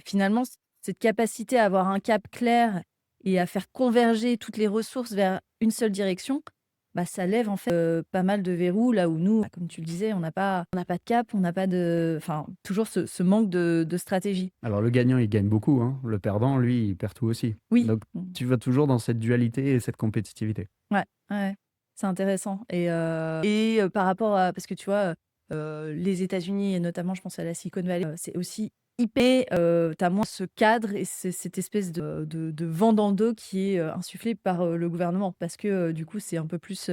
finalement, cette capacité à avoir un cap clair et à faire converger toutes les ressources vers une seule direction, bah, ça lève en fait pas mal de verrous, là où nous, comme tu le disais, on n'a pas de cap, on n'a pas de... Enfin, toujours ce manque de stratégie. Alors le gagnant, il gagne beaucoup. Hein. Le perdant, lui, il perd tout aussi. Oui. Donc tu vas toujours dans cette dualité et cette compétitivité. Ouais. C'est intéressant. Par rapport à, parce que tu vois, les États-Unis, et notamment, je pense à la Silicon Valley, c'est aussi hyper. Tu as moins ce cadre et cette espèce de vent dans le dos qui est insufflé par le gouvernement. Parce que du coup, c'est un peu plus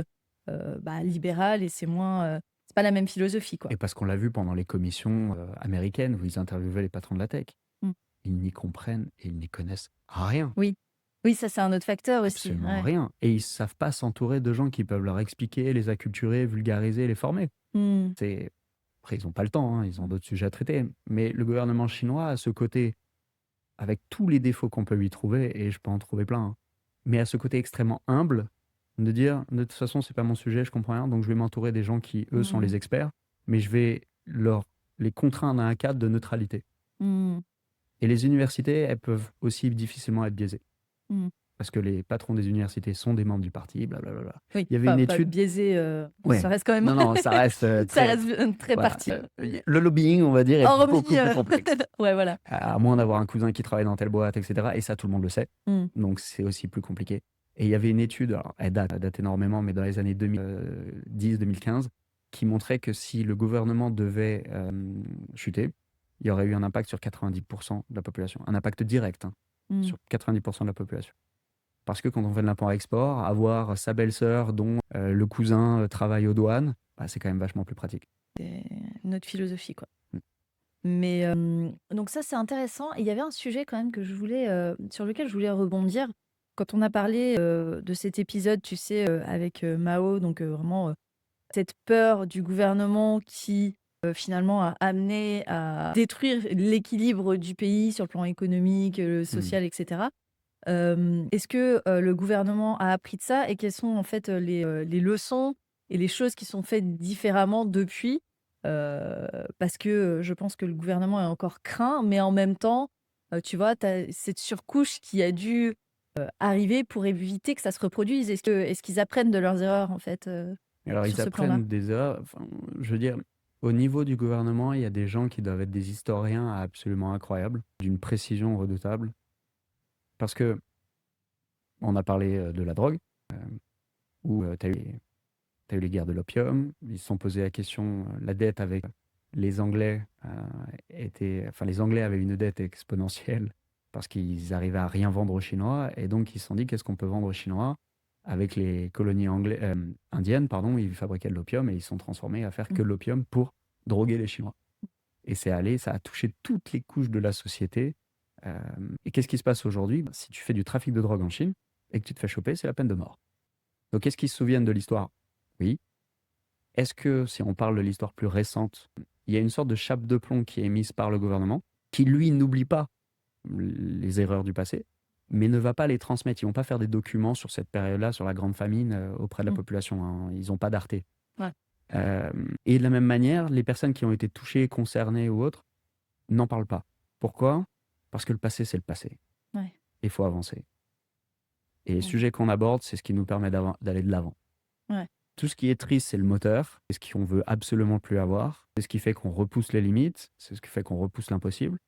libéral et c'est moins. C'est pas la même philosophie, quoi. Et parce qu'on l'a vu pendant les commissions américaines où ils interviewaient les patrons de la tech. Mm. Ils n'y comprennent et ils n'y connaissent rien. Oui. Oui, ça, c'est un autre facteur aussi. Absolument Ouais. rien. Et ils ne savent pas s'entourer de gens qui peuvent leur expliquer, les acculturer, vulgariser, les former. Mm. Après, ils n'ont pas le temps, hein, ils ont d'autres sujets à traiter. Mais le gouvernement chinois a ce côté, avec tous les défauts qu'on peut lui trouver, et je peux en trouver plein, hein, mais à ce côté extrêmement humble de dire, de toute façon, c'est pas mon sujet, je comprends rien, donc je vais m'entourer des gens qui, eux, sont les experts, mais je vais les contraindre à un cadre de neutralité. Mm. Et les universités, elles peuvent aussi difficilement être biaisées. Mm. Parce que les patrons des universités sont des membres du parti, blablabla. Oui, Il y avait une pas étude. biaisé, Ouais. ça reste quand même. Non, ça reste Ça très. reste très Voilà. parti. Le lobbying, on va dire, est Hormis, beaucoup plus complexe. ouais, voilà. À moins d'avoir un cousin qui travaille dans telle boîte, etc. Et ça, tout le monde le sait. Mm. Donc, c'est aussi plus compliqué. Et il y avait une étude, alors, elle date énormément, mais dans les années 2010-2015, qui montrait que si le gouvernement devait chuter, il y aurait eu un impact sur 90% de la population. Un impact direct Mm. sur 90% de la population. Parce que quand on fait de l'import-export, avoir sa belle-sœur dont le cousin travaille aux douanes, c'est quand même vachement plus pratique. C'est notre philosophie, quoi. Mm. Mais donc ça, c'est intéressant. Et il y avait un sujet quand même que je voulais, sur lequel je voulais rebondir. Quand on a parlé de cet épisode, tu sais, avec Mao, donc vraiment cette peur du gouvernement qui finalement a amené à détruire l'équilibre du pays sur le plan économique, social, etc. Est-ce que le gouvernement a appris de ça et quelles sont en fait les leçons et les choses qui sont faites différemment depuis? Parce que je pense que le gouvernement est encore craint, mais en même temps, tu vois, tu as cette surcouche qui a dû arriver pour éviter que ça se reproduise. Est-ce qu'ils apprennent de leurs erreurs en fait Alors, sur ils ce plan-là? apprennent des erreurs. Enfin, je veux dire, au niveau du gouvernement, il y a des gens qui doivent être des historiens absolument incroyables, d'une précision redoutable. Parce que on a parlé de la drogue, où tu as eu les guerres de l'opium. Ils se sont posé la question, la dette avec les Anglais les Anglais avaient une dette exponentielle parce qu'ils arrivaient à rien vendre aux Chinois. Et donc, ils se sont dit, qu'est-ce qu'on peut vendre aux Chinois? Avec les colonies indiennes, ils fabriquaient de l'opium et ils se sont transformés à faire que de l'opium pour droguer les Chinois. Et ça a touché toutes les couches de la société. Et qu'est-ce qui se passe aujourd'hui? Si tu fais du trafic de drogue en Chine et que tu te fais choper, c'est la peine de mort. Donc, est-ce qu'ils se souviennent de l'histoire? Oui. Est-ce que, si on parle de l'histoire plus récente, il y a une sorte de chape de plomb qui est émise par le gouvernement, qui, lui, n'oublie pas les erreurs du passé, mais ne va pas les transmettre. Ils ne vont pas faire des documents sur cette période-là, sur la grande famine auprès de la population, hein. Ils n'ont pas d'arté. Ouais. Et de la même manière, les personnes qui ont été touchées, concernées ou autres, n'en parlent pas. Pourquoi? Parce que le passé, c'est le passé. Ouais. Il faut avancer. Et les sujets qu'on aborde, c'est ce qui nous permet d'aller de l'avant. Ouais. Tout ce qui est triste, c'est le moteur. C'est ce qu'on veut absolument plus avoir. C'est ce qui fait qu'on repousse les limites. C'est ce qui fait qu'on repousse l'impossible.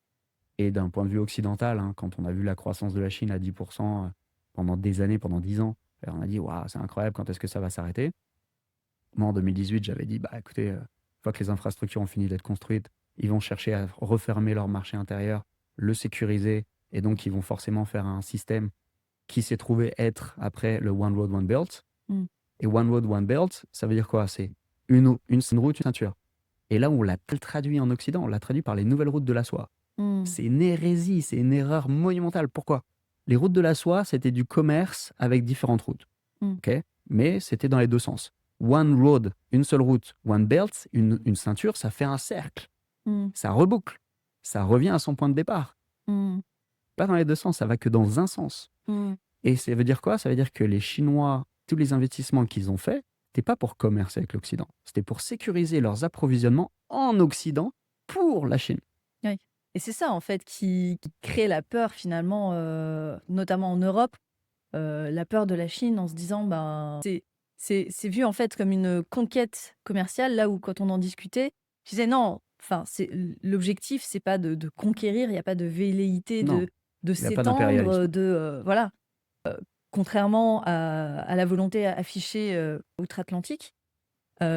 Et d'un point de vue occidental, quand on a vu la croissance de la Chine à 10% pendant des années, pendant 10 ans, on a dit, waouh, c'est incroyable, quand est-ce que ça va s'arrêter? Moi, en 2018, j'avais dit, écoutez, une fois que les infrastructures ont fini d'être construites, ils vont chercher à refermer leur marché intérieur, le sécuriser, et donc ils vont forcément faire un système qui s'est trouvé être après le One Road, One Belt. Et One Road, One Belt, ça veut dire quoi? C'est une route, une ceinture. Et là, on l'a traduit en Occident, on l'a traduit par les nouvelles routes de la soie. C'est une hérésie, c'est une erreur monumentale. Pourquoi? Les routes de la soie, c'était du commerce avec différentes routes. Okay? Mais c'était dans les deux sens. One road, une seule route. One belt, une ceinture, ça fait un cercle. Ça reboucle. Ça revient à son point de départ. Pas dans les deux sens, ça va que dans un sens. Et ça veut dire quoi? Ça veut dire que les Chinois, tous les investissements qu'ils ont faits, c'était pas pour commercer avec l'Occident. C'était pour sécuriser leurs approvisionnements en Occident pour la Chine. Oui. Et c'est ça, en fait, qui crée la peur, finalement, notamment en Europe, la peur de la Chine en se disant, c'est vu, en fait, comme une conquête commerciale, là où, quand on en discutait, je disais, non, l'objectif, c'est pas de conquérir, il n'y a pas de velléité Non, de il n'y a pas d'impérialisme. s'étendre, voilà. contrairement à la volonté affichée outre-Atlantique.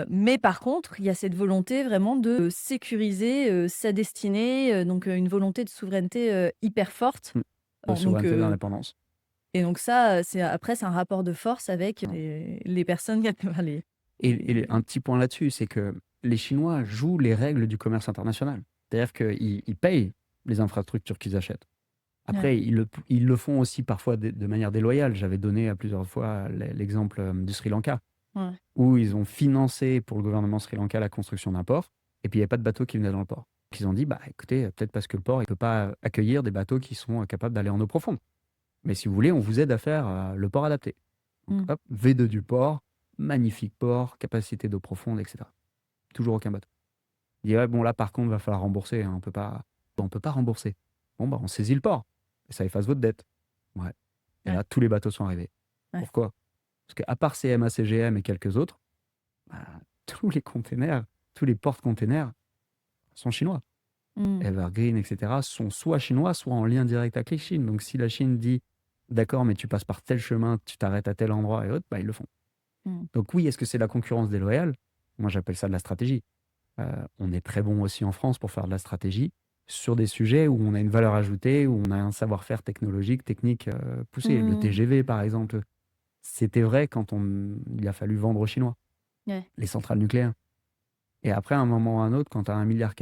Mais par contre, il y a cette volonté vraiment de sécuriser sa destinée, donc une volonté de souveraineté hyper forte. Mm. De Donc, souveraineté, d'indépendance. et donc ça, après, c'est un rapport de force avec les personnes, enfin, Et un petit point là-dessus, c'est que les Chinois jouent les règles du commerce international. C'est-à-dire qu'ils payent les infrastructures qu'ils achètent. Après, ils le font aussi parfois de manière déloyale. J'avais donné à plusieurs fois l'exemple du Sri Lanka, Ouais. où ils ont financé pour le gouvernement sri lanka la construction d'un port, et puis il n'y avait pas de bateaux qui venaient dans le port. Ils ont dit, bah écoutez, peut-être parce que le port ne peut pas accueillir des bateaux qui sont capables d'aller en eau profonde. Mais si vous voulez, on vous aide à faire le port adapté. Donc, hop, V2 du port, magnifique port, capacité d'eau profonde, etc. Toujours aucun bateau. Il dit, ouais, bon là par contre, il va falloir rembourser, hein, on peut pas rembourser. Bon, bah on saisit le port, et ça efface votre dette. Ouais. Et là, tous les bateaux sont arrivés. Ouais. Pourquoi? Parce qu'à part CMA, CGM et quelques autres, bah, tous les containers, tous les porte-containers sont chinois. Evergreen, etc., sont soit chinois, soit en lien direct avec la Chine. Donc si la Chine dit, d'accord, mais tu passes par tel chemin, tu t'arrêtes à tel endroit et autres, bah, ils le font. Donc oui, est-ce que c'est la concurrence déloyale? Moi, j'appelle ça de la stratégie. On est très bon aussi en France pour faire de la stratégie sur des sujets où on a une valeur ajoutée, où on a un savoir-faire technologique, technique poussé. Le TGV, par exemple, c'était vrai quand il a fallu vendre aux Chinois les centrales nucléaires. Et après, à un moment ou à un autre, quand tu as 1,4 milliard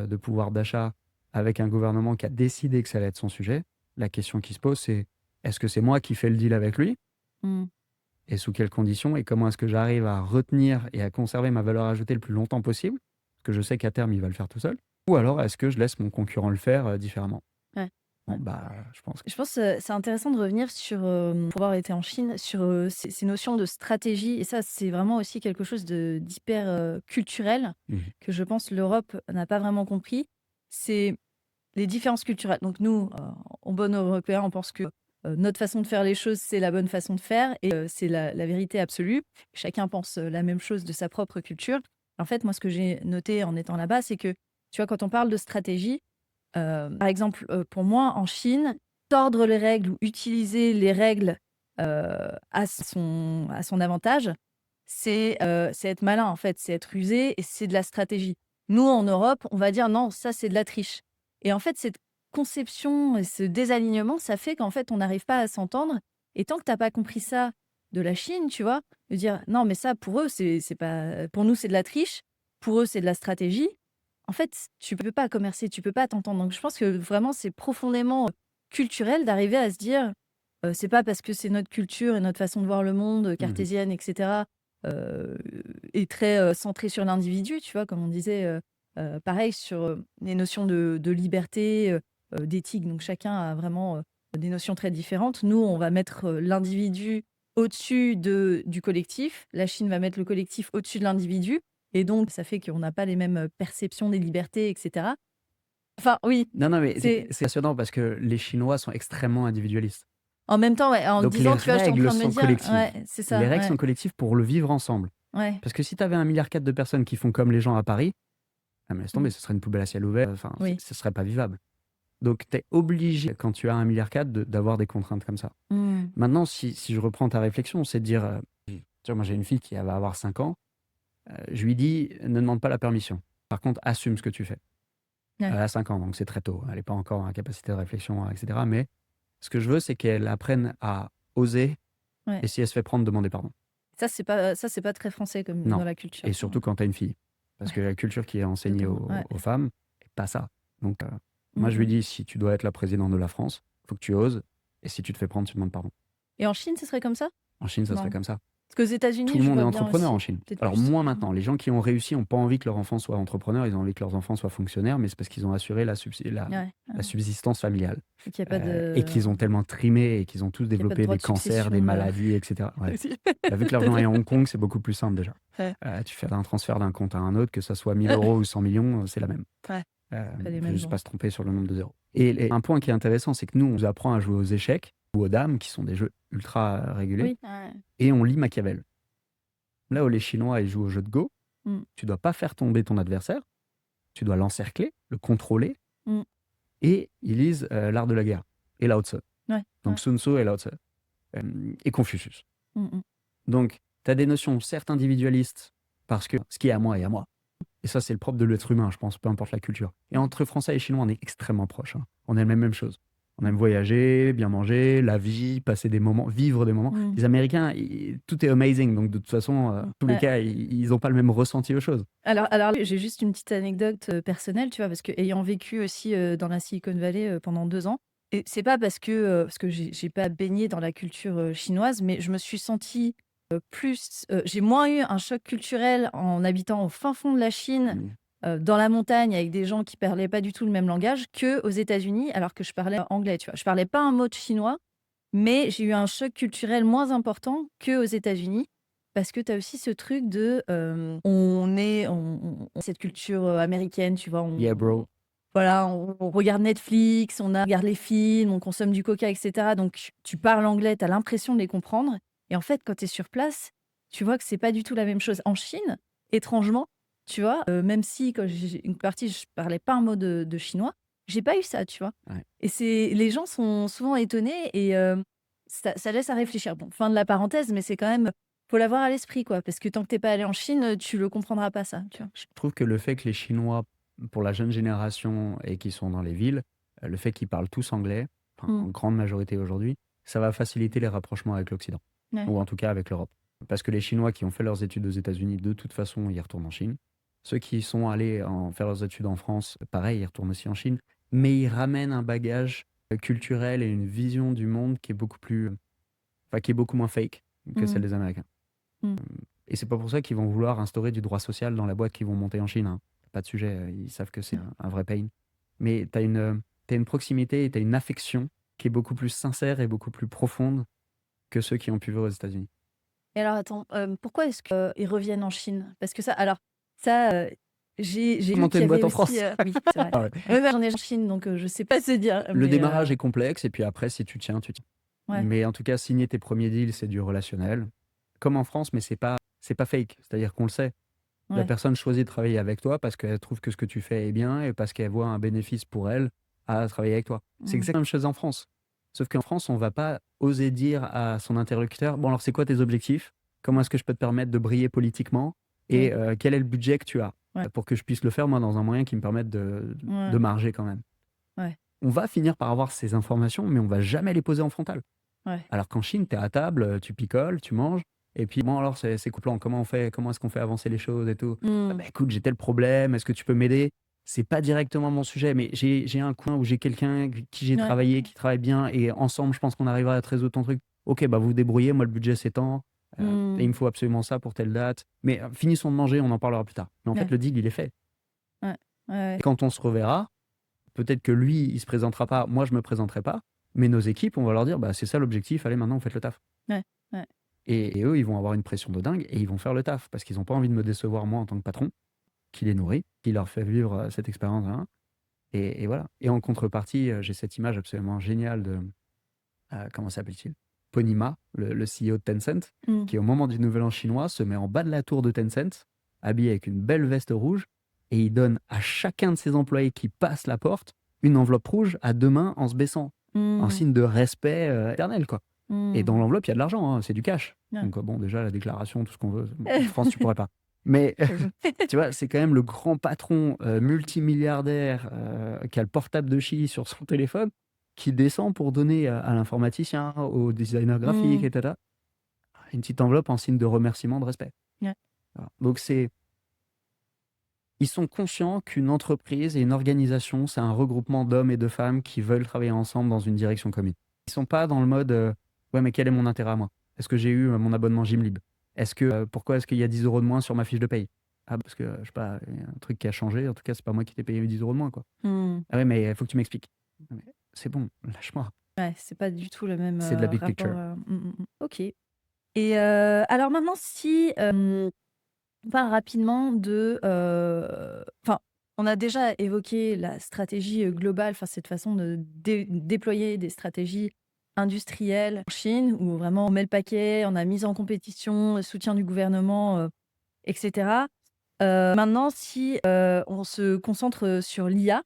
de pouvoir d'achat avec un gouvernement qui a décidé que ça allait être son sujet, la question qui se pose, c'est est-ce que c'est moi qui fais le deal avec lui? Et sous quelles conditions? Et comment est-ce que j'arrive à retenir et à conserver ma valeur ajoutée le plus longtemps possible? Parce que je sais qu'à terme, il va le faire tout seul. Ou alors, est-ce que je laisse mon concurrent le faire différemment? Bon, bah, je pense. Je pense que c'est intéressant de revenir sur, pour avoir été en Chine, sur ces notions de stratégie. Et ça, c'est vraiment aussi quelque chose d'hyper culturel que je pense l'Europe n'a pas vraiment compris. C'est les différences culturelles. Donc nous, en bon européen, on pense que notre façon de faire les choses, c'est la bonne façon de faire et c'est la vérité absolue. Chacun pense la même chose de sa propre culture. En fait, moi, ce que j'ai noté en étant là-bas, c'est que, tu vois, quand on parle de stratégie, par exemple, pour moi, en Chine, tordre les règles ou utiliser les règles à son avantage, c'est être malin, en fait, c'est être rusé et c'est de la stratégie. Nous, en Europe, on va dire non, ça, c'est de la triche. Et en fait, cette conception et ce désalignement, ça fait qu'en fait, on n'arrive pas à s'entendre. Et tant que tu n'as pas compris ça de la Chine, tu vois, de dire non, mais ça, pour eux, c'est pas, pour nous, c'est de la triche, pour eux, c'est de la stratégie. En fait, tu peux pas commercer, tu peux pas t'entendre. Donc, je pense que vraiment, c'est profondément culturel d'arriver à se dire, c'est pas parce que c'est notre culture et notre façon de voir le monde, cartésienne, etc., est très centrée sur l'individu, tu vois, comme on disait, pareil sur les notions de liberté, d'éthique. Donc, chacun a vraiment des notions très différentes. Nous, on va mettre l'individu au-dessus du collectif. La Chine va mettre le collectif au-dessus de l'individu. Et donc, ça fait qu'on n'a pas les mêmes perceptions des libertés, etc. Enfin, oui. Non, mais c'est passionnant parce que les Chinois sont extrêmement individualistes. En même temps, ouais, en Donc disant, les tu vois, je suis en règles train de me sont dire, collectives. ouais, c'est ça. Les règles sont collectives pour le vivre ensemble. Ouais. Parce que si tu avais 1,4 milliard de personnes qui font comme les gens à Paris, ah mais laisse tomber, ce serait une poubelle à ciel ouvert, enfin, ce serait pas vivable. Donc tu es obligé, quand tu as 1,4 milliard, d'avoir des contraintes comme ça. Maintenant, si je reprends ta réflexion, c'est de dire, tu vois, moi j'ai une fille qui va avoir 5 ans, je lui dis, ne demande pas la permission. Par contre, assume ce que tu fais. Elle a 5 ans, donc c'est très tôt. Elle n'est pas encore en capacité de réflexion, etc. Mais ce que je veux, c'est qu'elle apprenne à oser, et si elle se fait prendre, demander pardon. Ça, c'est pas très français comme Non. dans la culture. Et surtout quand tu as une fille. Parce que la culture qui est enseignée aux femmes, n'est pas ça. Donc, moi, je lui dis, si tu dois être la présidente de la France, il faut que tu oses. Et si tu te fais prendre, tu demandes pardon. Et en Chine, ce serait comme ça? En Chine, ça serait comme ça. Parce qu'aux États-Unis, tout le monde est entrepreneur en Chine. Alors moins maintenant. Les gens qui ont réussi n'ont pas envie que leurs enfants soient entrepreneurs, ils ont envie que leurs enfants soient fonctionnaires, mais c'est parce qu'ils ont assuré la subsistance familiale. Et qu'ils ont tellement trimé et qu'ils ont tous développé des cancers, des maladies, etc. Ouais. Vu que l'argent est à Hong Kong, c'est beaucoup plus simple déjà. Tu fais un transfert d'un compte à un autre, que ça soit 1 000 € ou 100 millions, c'est la même. Il ne faut juste pas se tromper sur le nombre de zéros. Et un point qui est intéressant, c'est que nous, on nous apprend à jouer aux échecs ou aux dames, qui sont des jeux ultra régulés, et on lit Machiavel. Là où les Chinois ils jouent au jeu de Go, tu dois pas faire tomber ton adversaire, tu dois l'encercler, le contrôler, et ils lisent l'art de la guerre, et Lao Tse. Donc Sun Tzu et Lao Tse. et Confucius. Mm, mm. Donc, tu as des notions certes individualistes, parce que ce qui est à moi est à moi. Et ça, c'est le propre de l'être humain, je pense, peu importe la culture. Et entre Français et Chinois, on est extrêmement proches. Hein. On aime les mêmes choses. On aime voyager, bien manger, la vie, passer des moments, vivre des moments. Mm. Les Américains, tout est amazing. Donc, de toute façon, tous les Ouais. cas, ils n'ont pas le même ressenti aux choses. Alors, j'ai juste une petite anecdote personnelle, tu vois, parce que ayant vécu aussi dans la Silicon Valley pendant 2 ans, et c'est pas parce que j'ai pas baigné dans la culture chinoise, mais je me suis sentie j'ai moins eu un choc culturel en habitant au fin fond de la Chine, dans la montagne, avec des gens qui parlaient pas du tout le même langage, que aux États-Unis, alors que je parlais anglais, tu vois. Je parlais pas un mot de chinois, mais j'ai eu un choc culturel moins important qu'aux États-Unis. Parce que tu as aussi ce truc de cette culture américaine, tu vois. Yeah, bro. Voilà, on regarde Netflix, on regarde les films, on consomme du coca, etc. Donc tu parles anglais, tu as l'impression de les comprendre. Et en fait, quand tu es sur place, tu vois que c'est pas du tout la même chose. En Chine, étrangement, tu vois, même si quand j'ai une partie, je parlais pas un mot de chinois, j'ai pas eu ça, tu vois. Ouais. Et les gens sont souvent étonnés et ça laisse à réfléchir. Bon, fin de la parenthèse, mais c'est quand même, faut l'avoir à l'esprit, quoi. Parce que tant que t'es pas allé en Chine, tu le comprendras pas, ça, tu vois. Je trouve que le fait que les Chinois, pour la jeune génération et qui sont dans les villes, le fait qu'ils parlent tous anglais, en grande majorité aujourd'hui, ça va faciliter les rapprochements avec l'Occident, Ouais. ou en tout cas avec l'Europe. Parce que les Chinois qui ont fait leurs études aux États-Unis, de toute façon, ils retournent en Chine. Ceux qui sont allés faire leurs études en France, pareil, ils retournent aussi en Chine. Mais ils ramènent un bagage culturel et une vision du monde qui est beaucoup qui est beaucoup moins fake que celle des Américains. Mm. Et c'est pas pour ça qu'ils vont vouloir instaurer du droit social dans la boîte qu'ils vont monter en Chine. Hein. Pas de sujet, ils savent que c'est un vrai pain. Mais t'as une proximité et t'as une affection qui est beaucoup plus sincère et beaucoup plus profonde que ceux qui ont pu vivre aux États-Unis. Et alors, attends, pourquoi est-ce qu'ils reviennent en Chine? Parce que ça, j'ai vu Monter qu'il y une boîte avait en France. aussi. Oui, c'est vrai. Ah ouais. Ouais, j'en ai en Chine, donc je sais pas se dire. Le Mais, démarrage est complexe et puis après, si tu tiens, tu tiens. ouais. Mais en tout cas, signer tes premiers deals, c'est du relationnel. Comme en France, mais c'est pas fake. C'est-à-dire qu'on le sait. La Ouais. personne choisit de travailler avec toi parce qu'elle trouve que ce que tu fais est bien et parce qu'elle voit un bénéfice pour elle à travailler avec toi. C'est exactement la même chose en France. Sauf qu'en France, on va pas oser dire à son interlocuteur, bon alors c'est quoi tes objectifs? Comment est-ce que je peux te permettre de briller politiquement? Et quel est le budget que tu as? Ouais. Pour que je puisse le faire moi dans un moyen qui me permette de marger quand même. Ouais. On va finir par avoir ces informations, mais on va jamais les poser en frontal. Ouais. Alors qu'en Chine, tu es à table, tu picoles, tu manges, et puis bon alors c'est quoi le plan? Comment est-ce qu'on fait avancer les choses et tout? Ah, bah, écoute, j'ai tel problème, est-ce que tu peux m'aider? C'est pas directement mon sujet, mais j'ai un coin où j'ai quelqu'un qui j'ai travaillé, qui travaille bien, et ensemble, je pense qu'on arrivera à te résoudre ton truc. Ok, bah vous vous débrouillez, moi le budget c'est tant, et il me faut absolument ça pour telle date. Mais finissons de manger, on en parlera plus tard. Mais en fait, le deal, il est fait. Ouais. Et quand on se reverra, peut-être que lui, il se présentera pas, moi je me présenterai pas, mais nos équipes, on va leur dire, bah c'est ça l'objectif, allez maintenant, vous faites le taf. Ouais. Et eux, ils vont avoir une pression de dingue et ils vont faire le taf parce qu'ils n'ont pas envie de me décevoir moi en tant que patron, qui les nourrit, qui leur fait vivre cette expérience. Hein. Et voilà. Et en contrepartie, j'ai cette image absolument géniale de, comment s'appelle-t-il? Pony Ma, le CEO de Tencent, qui au moment du Nouvel An chinois se met en bas de la tour de Tencent, habillé avec une belle veste rouge, et il donne à chacun de ses employés qui passe la porte une enveloppe rouge à 2 mains en se baissant, en signe de respect éternel, quoi. Et dans l'enveloppe, il y a de l'argent, hein, c'est du cash. Ouais. Donc bon, déjà, la déclaration, tout ce qu'on veut, en France, tu pourrais pas. Mais tu vois, c'est quand même le grand patron multimilliardaire qui a le portable de Xi sur son téléphone, qui descend pour donner à l'informaticien, au designer graphique, etc. Une petite enveloppe en signe de remerciement, de respect. Ouais. Voilà. Donc ils sont conscients qu'une entreprise et une organisation, c'est un regroupement d'hommes et de femmes qui veulent travailler ensemble dans une direction commune. Ils sont pas dans le mode ouais, mais quel est mon intérêt à moi? Est-ce que j'ai eu mon abonnement Gymlib? Pourquoi est-ce qu'il y a 10 € de moins sur ma fiche de paye? Ah, parce que je sais pas, il y a un truc qui a changé. En tout cas, c'est pas moi qui t'ai payé 10 € de moins, quoi. Ah ouais, mais il faut que tu m'expliques. C'est bon, lâche-moi. Ouais, c'est pas du tout le même C'est de la big rapport. picture. Ok. Et alors maintenant, si on parle rapidement de... Enfin, on a déjà évoqué la stratégie globale, enfin cette façon de déployer des stratégies industrielles en Chine, où vraiment on met le paquet, on a mise en compétition, soutien du gouvernement, etc. Maintenant, si on se concentre sur l'IA,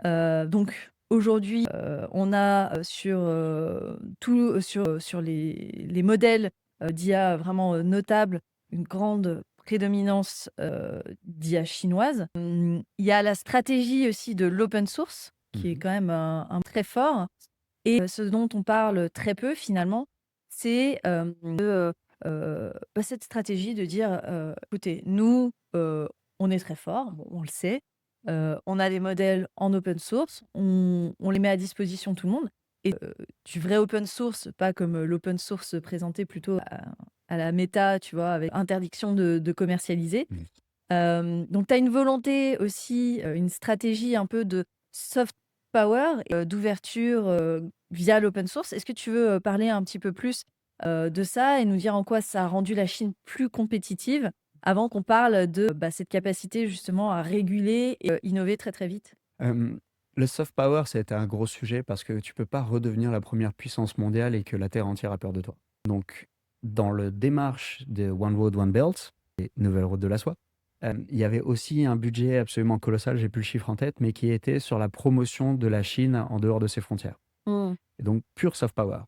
donc aujourd'hui, on a sur les modèles d'IA vraiment notables, une grande prédominance d'IA chinoise. Il y a la stratégie aussi de l'open source, qui est Mhm. quand même un très fort. Et ce dont on parle très peu finalement, c'est cette stratégie de dire écoutez, nous, on est très fort, bon, on le sait, on a des modèles en open source, on les met à disposition de tout le monde. Et du vrai open source, pas comme l'open source présenté plutôt à la méta, tu vois, avec interdiction de commercialiser. Mhm. Donc tu as une volonté aussi, une stratégie un peu de soft power, d'ouverture, via l'open source. Est-ce que tu veux, parler un petit peu plus, de ça et nous dire en quoi ça a rendu la Chine plus compétitive, avant qu'on parle de, cette capacité justement à réguler et innover très, très vite? Euh, le soft power, c'était un gros sujet parce que tu peux pas redevenir la première puissance mondiale et que la Terre entière a peur de toi. Donc, dans le démarche de One Road, One Belt, et Nouvelle Route de la Soie, il y avait aussi un budget absolument colossal, j'ai plus le chiffre en tête, mais qui était sur la promotion de la Chine en dehors de ses frontières. Mmh. Et donc, pure soft power.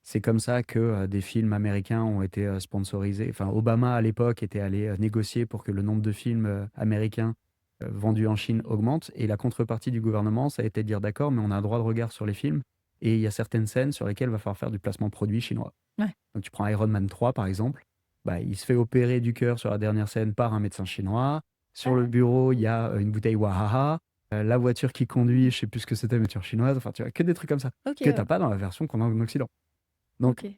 C'est comme ça que des films américains ont été sponsorisés. Enfin, Obama, à l'époque, était allé négocier pour que le nombre de films américains vendus en Chine augmente. Et la contrepartie du gouvernement, ça a été de dire d'accord, mais on a un droit de regard sur les films. Et il y a certaines scènes sur lesquelles il va falloir faire du placement produit chinois. Ouais. Donc, tu prends Iron Man 3, par exemple. Bah, il se fait opérer du cœur sur la dernière scène par un médecin chinois. Sur le Ah, bureau, il y a une bouteille Wahaha. La voiture qui conduit, je sais plus ce que c'était, mais voiture chinoise. Enfin, tu vois, que des trucs comme ça OK, que tu ouais. n'as pas dans la version qu'on a en Occident. Donc, OK.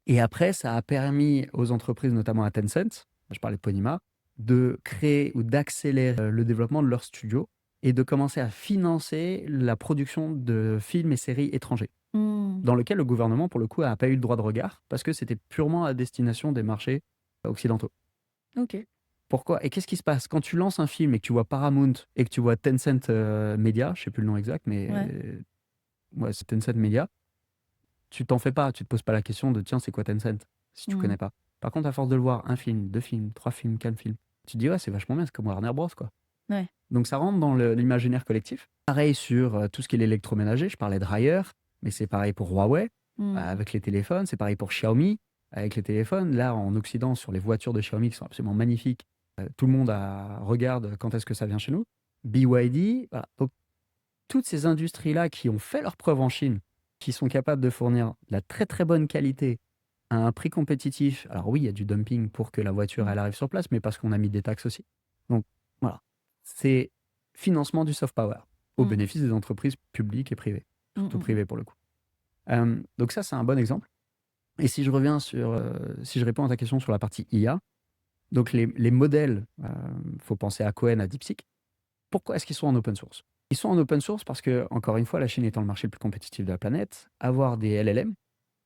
et après, ça a permis aux entreprises, notamment à Tencent, je parlais de Ponima, de créer ou d'accélérer le développement de leur studio et de commencer à financer la production de films et séries étrangers, Mmh. dans lequel le gouvernement, pour le coup, n'a pas eu le droit de regard parce que c'était purement à destination des marchés occidentaux. OK. Pourquoi? Et qu'est-ce qui se passe quand tu lances un film et que tu vois Paramount et que tu vois Tencent Media, je sais plus le nom exact, mais Ouais. ouais, c'est Tencent Media, tu t'en fais pas, tu te poses pas la question de tiens, c'est quoi Tencent si tu Mmh. connais pas. Par contre, à force de le voir, un film, deux films, trois films, quatre films, tu te dis ouais, c'est vachement bien, c'est comme Warner Bros. Quoi. Ouais. Donc ça rentre dans l'imaginaire collectif. Pareil sur tout ce qui est l'électroménager, je parlais de Haier, mais c'est pareil pour Huawei Mmh. avec les téléphones, c'est pareil pour Xiaomi avec les téléphones. Là, en Occident, sur les voitures de Xiaomi qui sont absolument magnifiques, tout le monde regarde quand est-ce que ça vient chez nous. BYD, voilà. Donc toutes ces industries-là qui ont fait leurs preuves en Chine, qui sont capables de fournir de la très très bonne qualité à un prix compétitif. Alors oui, il y a du dumping pour que la voiture Mmh. elle arrive sur place, mais parce qu'on a mis des taxes aussi. Donc voilà, c'est financement du soft power au Mmh. bénéfice des entreprises publiques et privées, Mmh, surtout mmh, mmh. privées pour le coup. Donc ça, c'est un bon exemple. Et si je reviens sur, si je réponds à ta question sur la partie IA, donc les modèles, faut penser à Cohen, à DeepSeek. Pourquoi est-ce qu'ils sont en open source? Ils sont en open source parce que, encore une fois, la Chine étant le marché le plus compétitif de la planète, avoir des LLM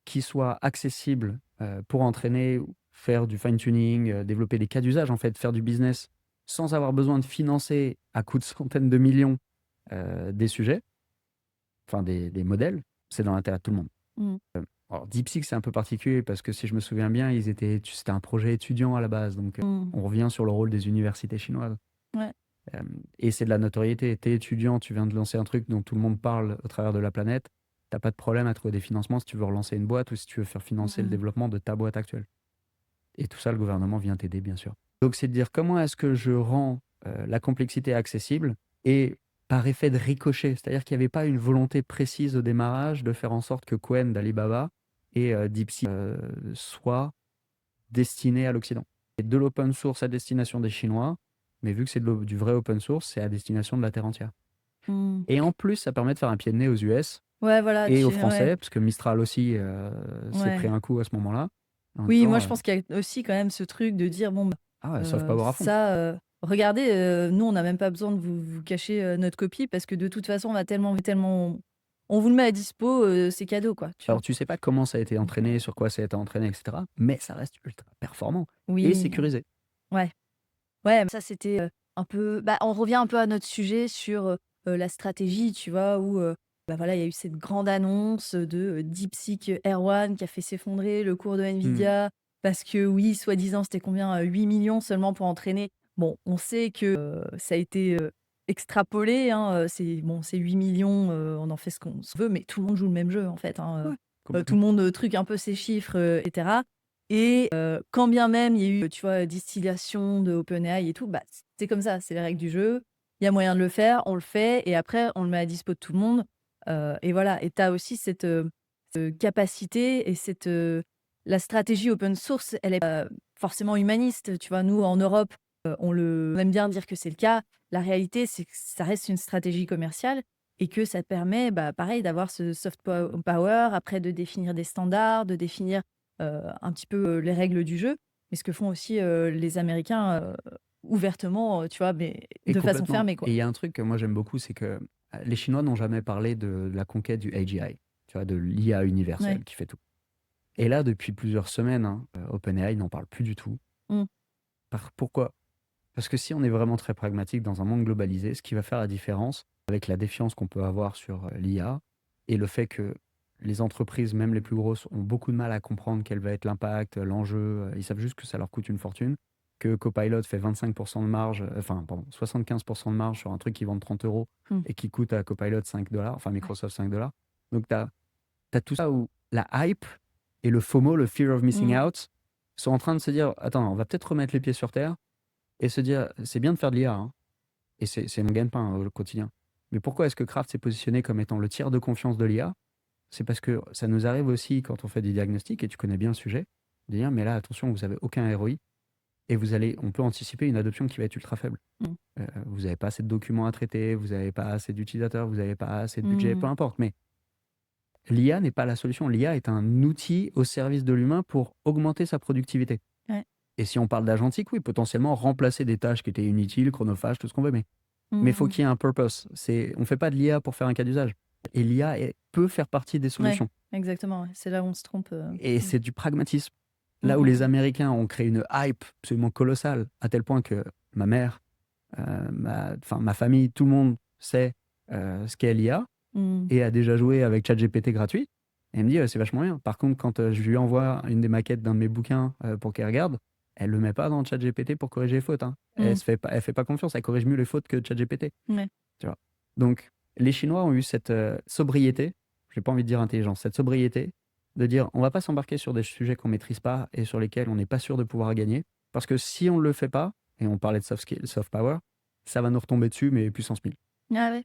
qui soient accessibles pour entraîner, faire du fine-tuning, développer des cas d'usage, en fait, faire du business sans avoir besoin de financer à coups de centaines de millions des sujets, enfin des modèles, c'est dans l'intérêt de tout le monde. Mmh. Alors, DeepSeek, c'est un peu particulier parce que si je me souviens bien, c'était un projet étudiant à la base. Donc, Mmh. on revient sur le rôle des universités chinoises. Ouais. Et c'est de la notoriété. Tu es étudiant, tu viens de lancer un truc dont tout le monde parle au travers de la planète. Tu n'as pas de problème à trouver des financements si tu veux relancer une boîte ou si tu veux faire financer le Mmh. développement de ta boîte actuelle. Et tout ça, le gouvernement vient t'aider, bien sûr. Donc, c'est de dire comment est-ce que je rends la complexité accessible et par effet de ricochet. C'est-à-dire qu'il n'y avait pas une volonté précise au démarrage de faire en sorte que Qwen d'Alibaba et DeepSeek soient destinés à l'Occident. C'est de l'open source à destination des Chinois, mais vu que c'est du vrai open source, c'est à destination de la Terre entière. Mmh. Et en plus, ça permet de faire un pied de nez aux US Ouais, voilà, et aux ouais, Français, parce que Mistral aussi s'est pris ouais. un coup à ce moment-là. En même Oui, moi, temps, je pense qu'il y a aussi quand même ce truc de dire: «Bon, ah ouais, soft power à fond. ça, regardez, nous, on n'a même pas besoin de vous cacher, notre copie parce que de toute façon, on va tellement on vous le met à dispo, c'est cadeau, quoi», tu vois? Alors, tu sais pas comment ça a été Donc entraîné, sur quoi ça a été entraîné, etc. Mais ça reste ultra performant et oui, sécurisé. ouais. Ouais, ça c'était, un peu on revient un peu à notre sujet sur, la stratégie, tu vois? Où, voilà, il y a eu cette grande annonce de, DeepSeek Air qui a fait s'effondrer le cours de Hmm. Nvidia parce que oui, soi-disant, c'était combien? 8 000 000 seulement pour entraîner. Bon, on sait que, ça a été, extrapoler, hein, c'est 8 millions, on en fait ce qu'on veut, mais tout le monde joue le même jeu, en fait, hein, Ouais, tout le complètement. monde, truque un peu ses chiffres, et cetera et quand bien même il y a eu, tu vois, distillation de OpenAI et tout, bah, c'est comme ça, c'est les règles du jeu. Il y a moyen de le faire, on le fait et après on le met à dispo de tout le monde, et voilà et tu as aussi cette capacité et la stratégie open source, elle est, forcément humaniste, tu vois? Nous, en Europe, on aime bien dire que c'est le cas. La réalité, c'est que ça reste une stratégie commerciale et que ça permet, bah, pareil, d'avoir ce power, après de définir des standards, de définir, un petit peu, les règles du jeu. Mais ce que font aussi, les Américains, ouvertement, tu vois? Mais Et de façon complètement. fermée, Et quoi. il y a un truc que moi j'aime beaucoup, c'est que les Chinois n'ont jamais parlé de la conquête du AGI, tu vois, de l'IA Ouais. universelle qui fait tout. Et là, depuis plusieurs semaines, hein, OpenAI n'en parle plus du tout. Mmh. Pourquoi? Parce que si on est vraiment très pragmatique dans un monde globalisé, ce qui va faire la différence avec la défiance qu'on peut avoir sur l'IA et le fait que les entreprises, même les plus grosses, ont beaucoup de mal à comprendre quel va être l'impact, l'enjeu, ils savent juste que ça leur coûte une fortune, que Copilot fait 25% de marge, enfin, pardon, 75% de marge sur un truc qui vend 30 euros Mmh. et qui coûte à Copilot 5 dollars, enfin Ouais. Microsoft 5 dollars. Donc, tu as tout ça où la hype et le FOMO, le fear of missing Mmh. out, sont en train de se dire, attends, on va peut-être remettre les pieds sur terre et se dire, c'est bien de faire de l'IA, hein, et c'est mon gagne-pain au quotidien. Mais pourquoi est-ce que Kraft s'est positionné comme étant le tiers de confiance de l'IA? C'est parce que ça nous arrive aussi quand on fait des diagnostics, et tu connais bien le sujet, de dire, mais là, attention, vous n'avez aucun ROI, et on peut anticiper une adoption qui va être ultra faible. Mmh. Vous n'avez pas assez de documents à traiter, vous n'avez pas assez d'utilisateurs, vous n'avez pas assez de budget, peu Mmh. importe. Mais l'IA n'est pas la solution. L'IA est un outil au service de l'humain pour augmenter sa productivité. Ouais. Et si on parle d'agentique, oui, potentiellement remplacer des tâches qui étaient inutiles, chronophages, tout ce qu'on veut, mais il faut Mmh. qu'il y ait un purpose. On ne fait pas de l'IA pour faire un cas d'usage. Et l'IA peut faire partie des Ouais, solutions. exactement, ouais. C'est là où on se trompe, Et mmh. c'est du pragmatisme. Mmh, Là où mmh les mh. Américains ont créé une hype absolument colossale, à tel point que ma mère, ma famille, tout le monde sait ce qu'est l'IA Mmh. et a déjà joué avec ChatGPT gratuit. Et elle me dit, c'est vachement bien. Par contre, quand je lui envoie une des maquettes d'un de mes bouquins pour qu'elle regarde, elle le met pas dans ChatGPT pour corriger les fautes, hein. Mmh. Elle fait pas confiance, elle corrige mieux les fautes que ChatGPT. Ouais. Tu vois. Donc, les Chinois ont eu cette sobriété, j'ai pas envie de dire intelligence, cette sobriété de dire on va pas s'embarquer sur des sujets qu'on maîtrise pas et sur lesquels on n'est pas sûr de pouvoir gagner, parce que si on le fait pas, et on parlait de soft skill, soft power, ça va nous retomber dessus, mais puissance 1000. Ah ouais.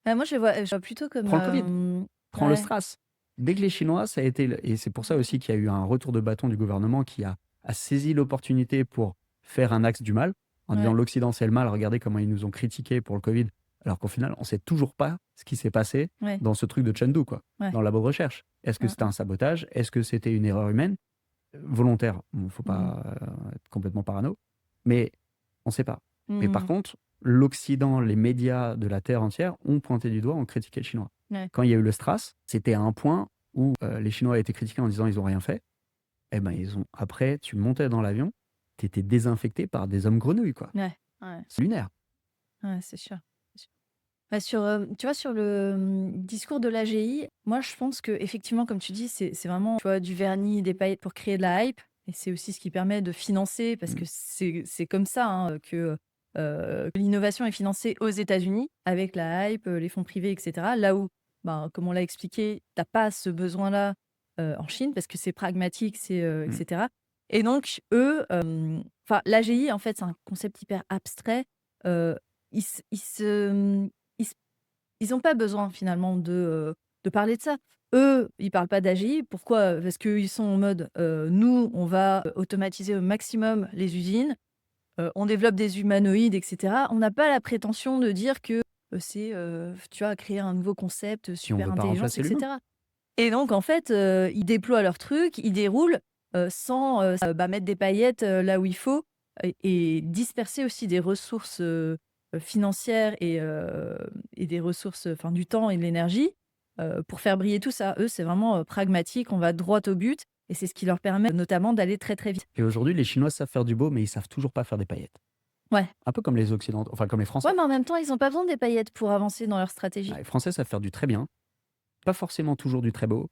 Bah, moi, je vois plutôt comme, Prends le Covid, prends le ouais. STRAS. Dès que les Chinois, ça a été, et c'est pour ça aussi qu'il y a eu un retour de bâton du gouvernement qui a saisi l'opportunité pour faire un axe du mal, en disant Ouais. l'Occident c'est le mal, regardez comment ils nous ont critiqués pour le Covid, alors qu'au final, on sait toujours pas ce qui s'est passé Ouais. dans ce truc de Chengdu, quoi, Ouais. dans le labo de recherche. Est-ce que Mmh c'était mh. un sabotage? Est-ce que c'était une erreur humaine? Volontaire, il ne faut Mmh. pas être complètement parano, mais on ne sait pas. Mais par Mmh. contre, l'Occident, les médias de la Terre entière ont pointé du doigt, ont critiqué le Chinois. Ouais. Quand il y a eu le STRAS, c'était à un point où les Chinois étaient critiqués en disant ils n'ont rien fait. Eh ben, après, tu montais dans l'avion, tu étais désinfecté par des hommes grenouilles, quoi. Ouais. Ouais. C'est lunaire. Ouais, c'est sûr. C'est sûr. Bah, tu vois, sur le, discours de l'AGI, moi, je pense qu'effectivement, comme tu dis, c'est vraiment, tu vois, du vernis, des paillettes pour créer de la hype et c'est aussi ce qui permet de financer parce Mm. que c'est comme ça, hein, que l'innovation est financée aux États-Unis avec la hype, les fonds privés et cetera. Là où, ben, comme on l'a expliqué, tu as pas ce besoin-là, en Chine parce que c'est pragmatique, et Mm. cetera et donc eux, enfin, l'AGI, en fait, c'est un concept hyper abstrait, ils s ils se, ils s ils ont pas besoin finalement de parler de ça. Eux, ils parlent pas d'AGI. Pourquoi? Parce qu'ils sont en mode, nous, on va, automatiser au maximum les usines, on développe des humanoïdes et cetera. On n'a pas la prétention de dire que, tu vois, créer un nouveau concept, Puis on ne super veut pas intelligence et remplacer l'humain. cetera et donc en fait, ils déploient leur truc, ils déroulent, sans, bah, mettre des paillettes, là où il faut et disperser aussi des ressources, financières et des ressources, enfin du temps et de l'énergie, pour faire briller tout ça. Eux, c'est vraiment, pragmatique, on va droit au but et c'est ce qui leur permet notamment d'aller très, très vite. Et aujourd'hui, les Chinois savent faire du beau, mais ils savent toujours pas faire des paillettes. Ouais. Un peu comme les Occidentaux, enfin comme les Ouais, Français. mais en même temps, ils ont pas besoin des paillettes pour avancer dans leur stratégie. Les Français savent faire du très bien, pas forcément toujours du très beau,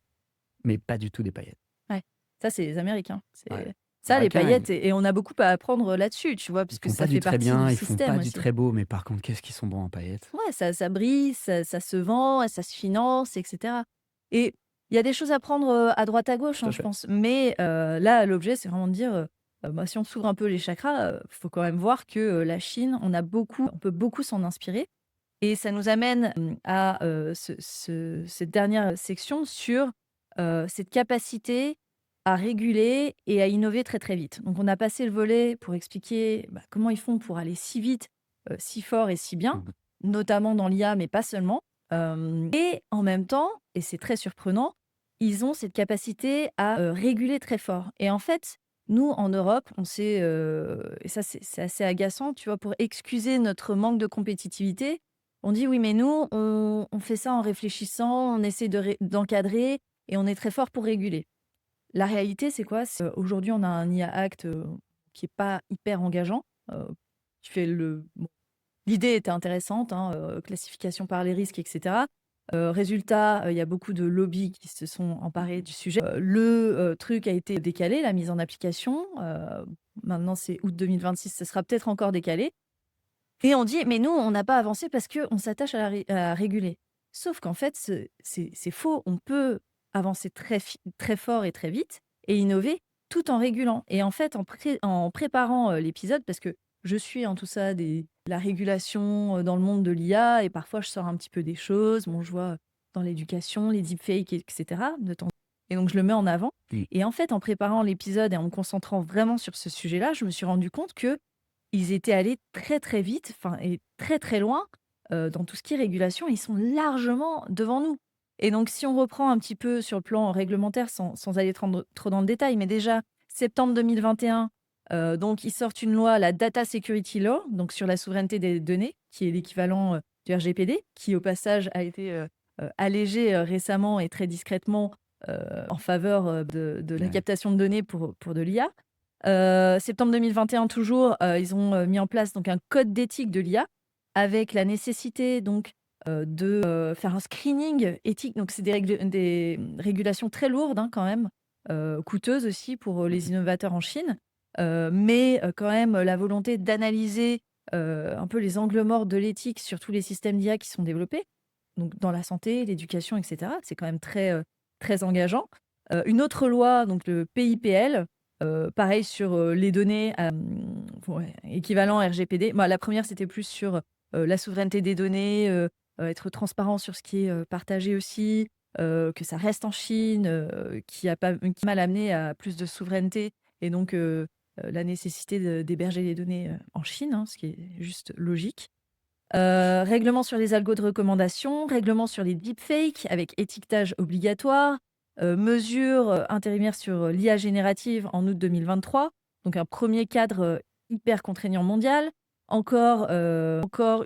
mais pas du tout des paillettes. Ouais. Ça, c'est les Américains. Ouais. Ça, les Américains, paillettes, et on a beaucoup à apprendre là-dessus, tu vois, ils parce que font pas ça du fait très partie bien, du ils font système pas du aussi. très beau, mais par contre, qu'est-ce qu'ils sont bons en paillettes. Ouais, ça brille, ça se vend, ça se finance, et cetera. Et il y a des choses à prendre, à droite à gauche, Tout hein, à je fait. pense. Mais là, l'objet, c'est vraiment de dire, bah, si on s'ouvre un peu les chakras, faut quand même voir que, la Chine, on peut beaucoup s'en inspirer. Et ça nous amène, à, cette dernière section sur, cette capacité à réguler et à innover très, très vite. Donc on a passé le volet pour expliquer, bah, comment ils font pour aller si vite, si fort et si bien, Mmh. notamment dans l'IA, mais pas seulement. Et en même temps, et c'est très surprenant, ils ont cette capacité à, réguler très fort. Et en fait, nous, en Europe, on sait, et ça c'est assez agaçant, tu vois? Pour excuser notre manque de compétitivité, on dit: «Oui, mais nous, on fait ça en réfléchissant, on essaie d'encadrer et on est très fort pour réguler». La réalité, c'est quoi? C'est, aujourd'hui, on a un IA Act, qui est pas hyper engageant, qui fait le bon, l'idée était intéressante, hein, classification par les risques, et cetera. Résultat, il y a beaucoup de lobbies qui se sont emparés du sujet. Le truc a été décalé, la mise en application, maintenant c'est août 2026, ce sera peut-être encore décalé. Et on dit: «Mais nous, on n'a pas avancé parce qu'on s'attache à réguler». Sauf qu'en fait, c'est faux. On peut avancer très fort et très vite et innover tout en régulant. Et en fait, en préparant, l'épisode, parce que je suis en tout ça la régulation, dans le monde de l'IA, et parfois je sors un petit peu des choses. Bon, je vois, dans l'éducation, les deepfakes, et cetera, de temps, et donc je le mets en avant. Mmh. Et en fait, en préparant l'épisode et en me concentrant vraiment sur ce sujet-là, je me suis rendu compte que ils étaient allés très, très vite, enfin, et très, très loin, dans tout ce qui est régulation. Ils sont largement devant nous. Et donc si on reprend un petit peu sur le plan réglementaire, sans aller trop dans le détail, mais déjà septembre 2021, donc ils sortent une loi, la Data Security Law, donc sur la souveraineté des données, qui est l'équivalent, du RGPD, qui au passage a été, allégé, récemment et très discrètement, en faveur, de la Ouais. captation de données pour de l'IA. Septembre 2021 toujours, ils ont, mis en place donc un code d'éthique de l'IA, avec la nécessité donc, de, faire un screening éthique. Donc c'est régulations très lourdes, hein, quand même, coûteuses aussi pour, les Mmh. innovateurs en Chine. Mais quand même, la volonté d'analyser, un peu les angles morts de l'éthique sur tous les systèmes d'IA qui sont développés, donc dans la santé, l'éducation, et cetera. C'est quand même très engageant. Une autre loi, donc le PIPL, pareil sur, les données, ouais, équivalent RGPD. Bah, la première, c'était plus sur, la souveraineté des données, être transparent sur ce qui est, partagé aussi, que ça reste en Chine, qui m'a amené à plus de souveraineté, et donc la nécessité d'héberger les données, en Chine, hein, ce qui est juste logique. Règlement sur les algos de recommandation, règlement sur les deepfakes avec étiquetage obligatoire, mesures, intérimaires sur, l'IA générative en août 2023, donc un premier cadre, hyper contraignant mondial. Encore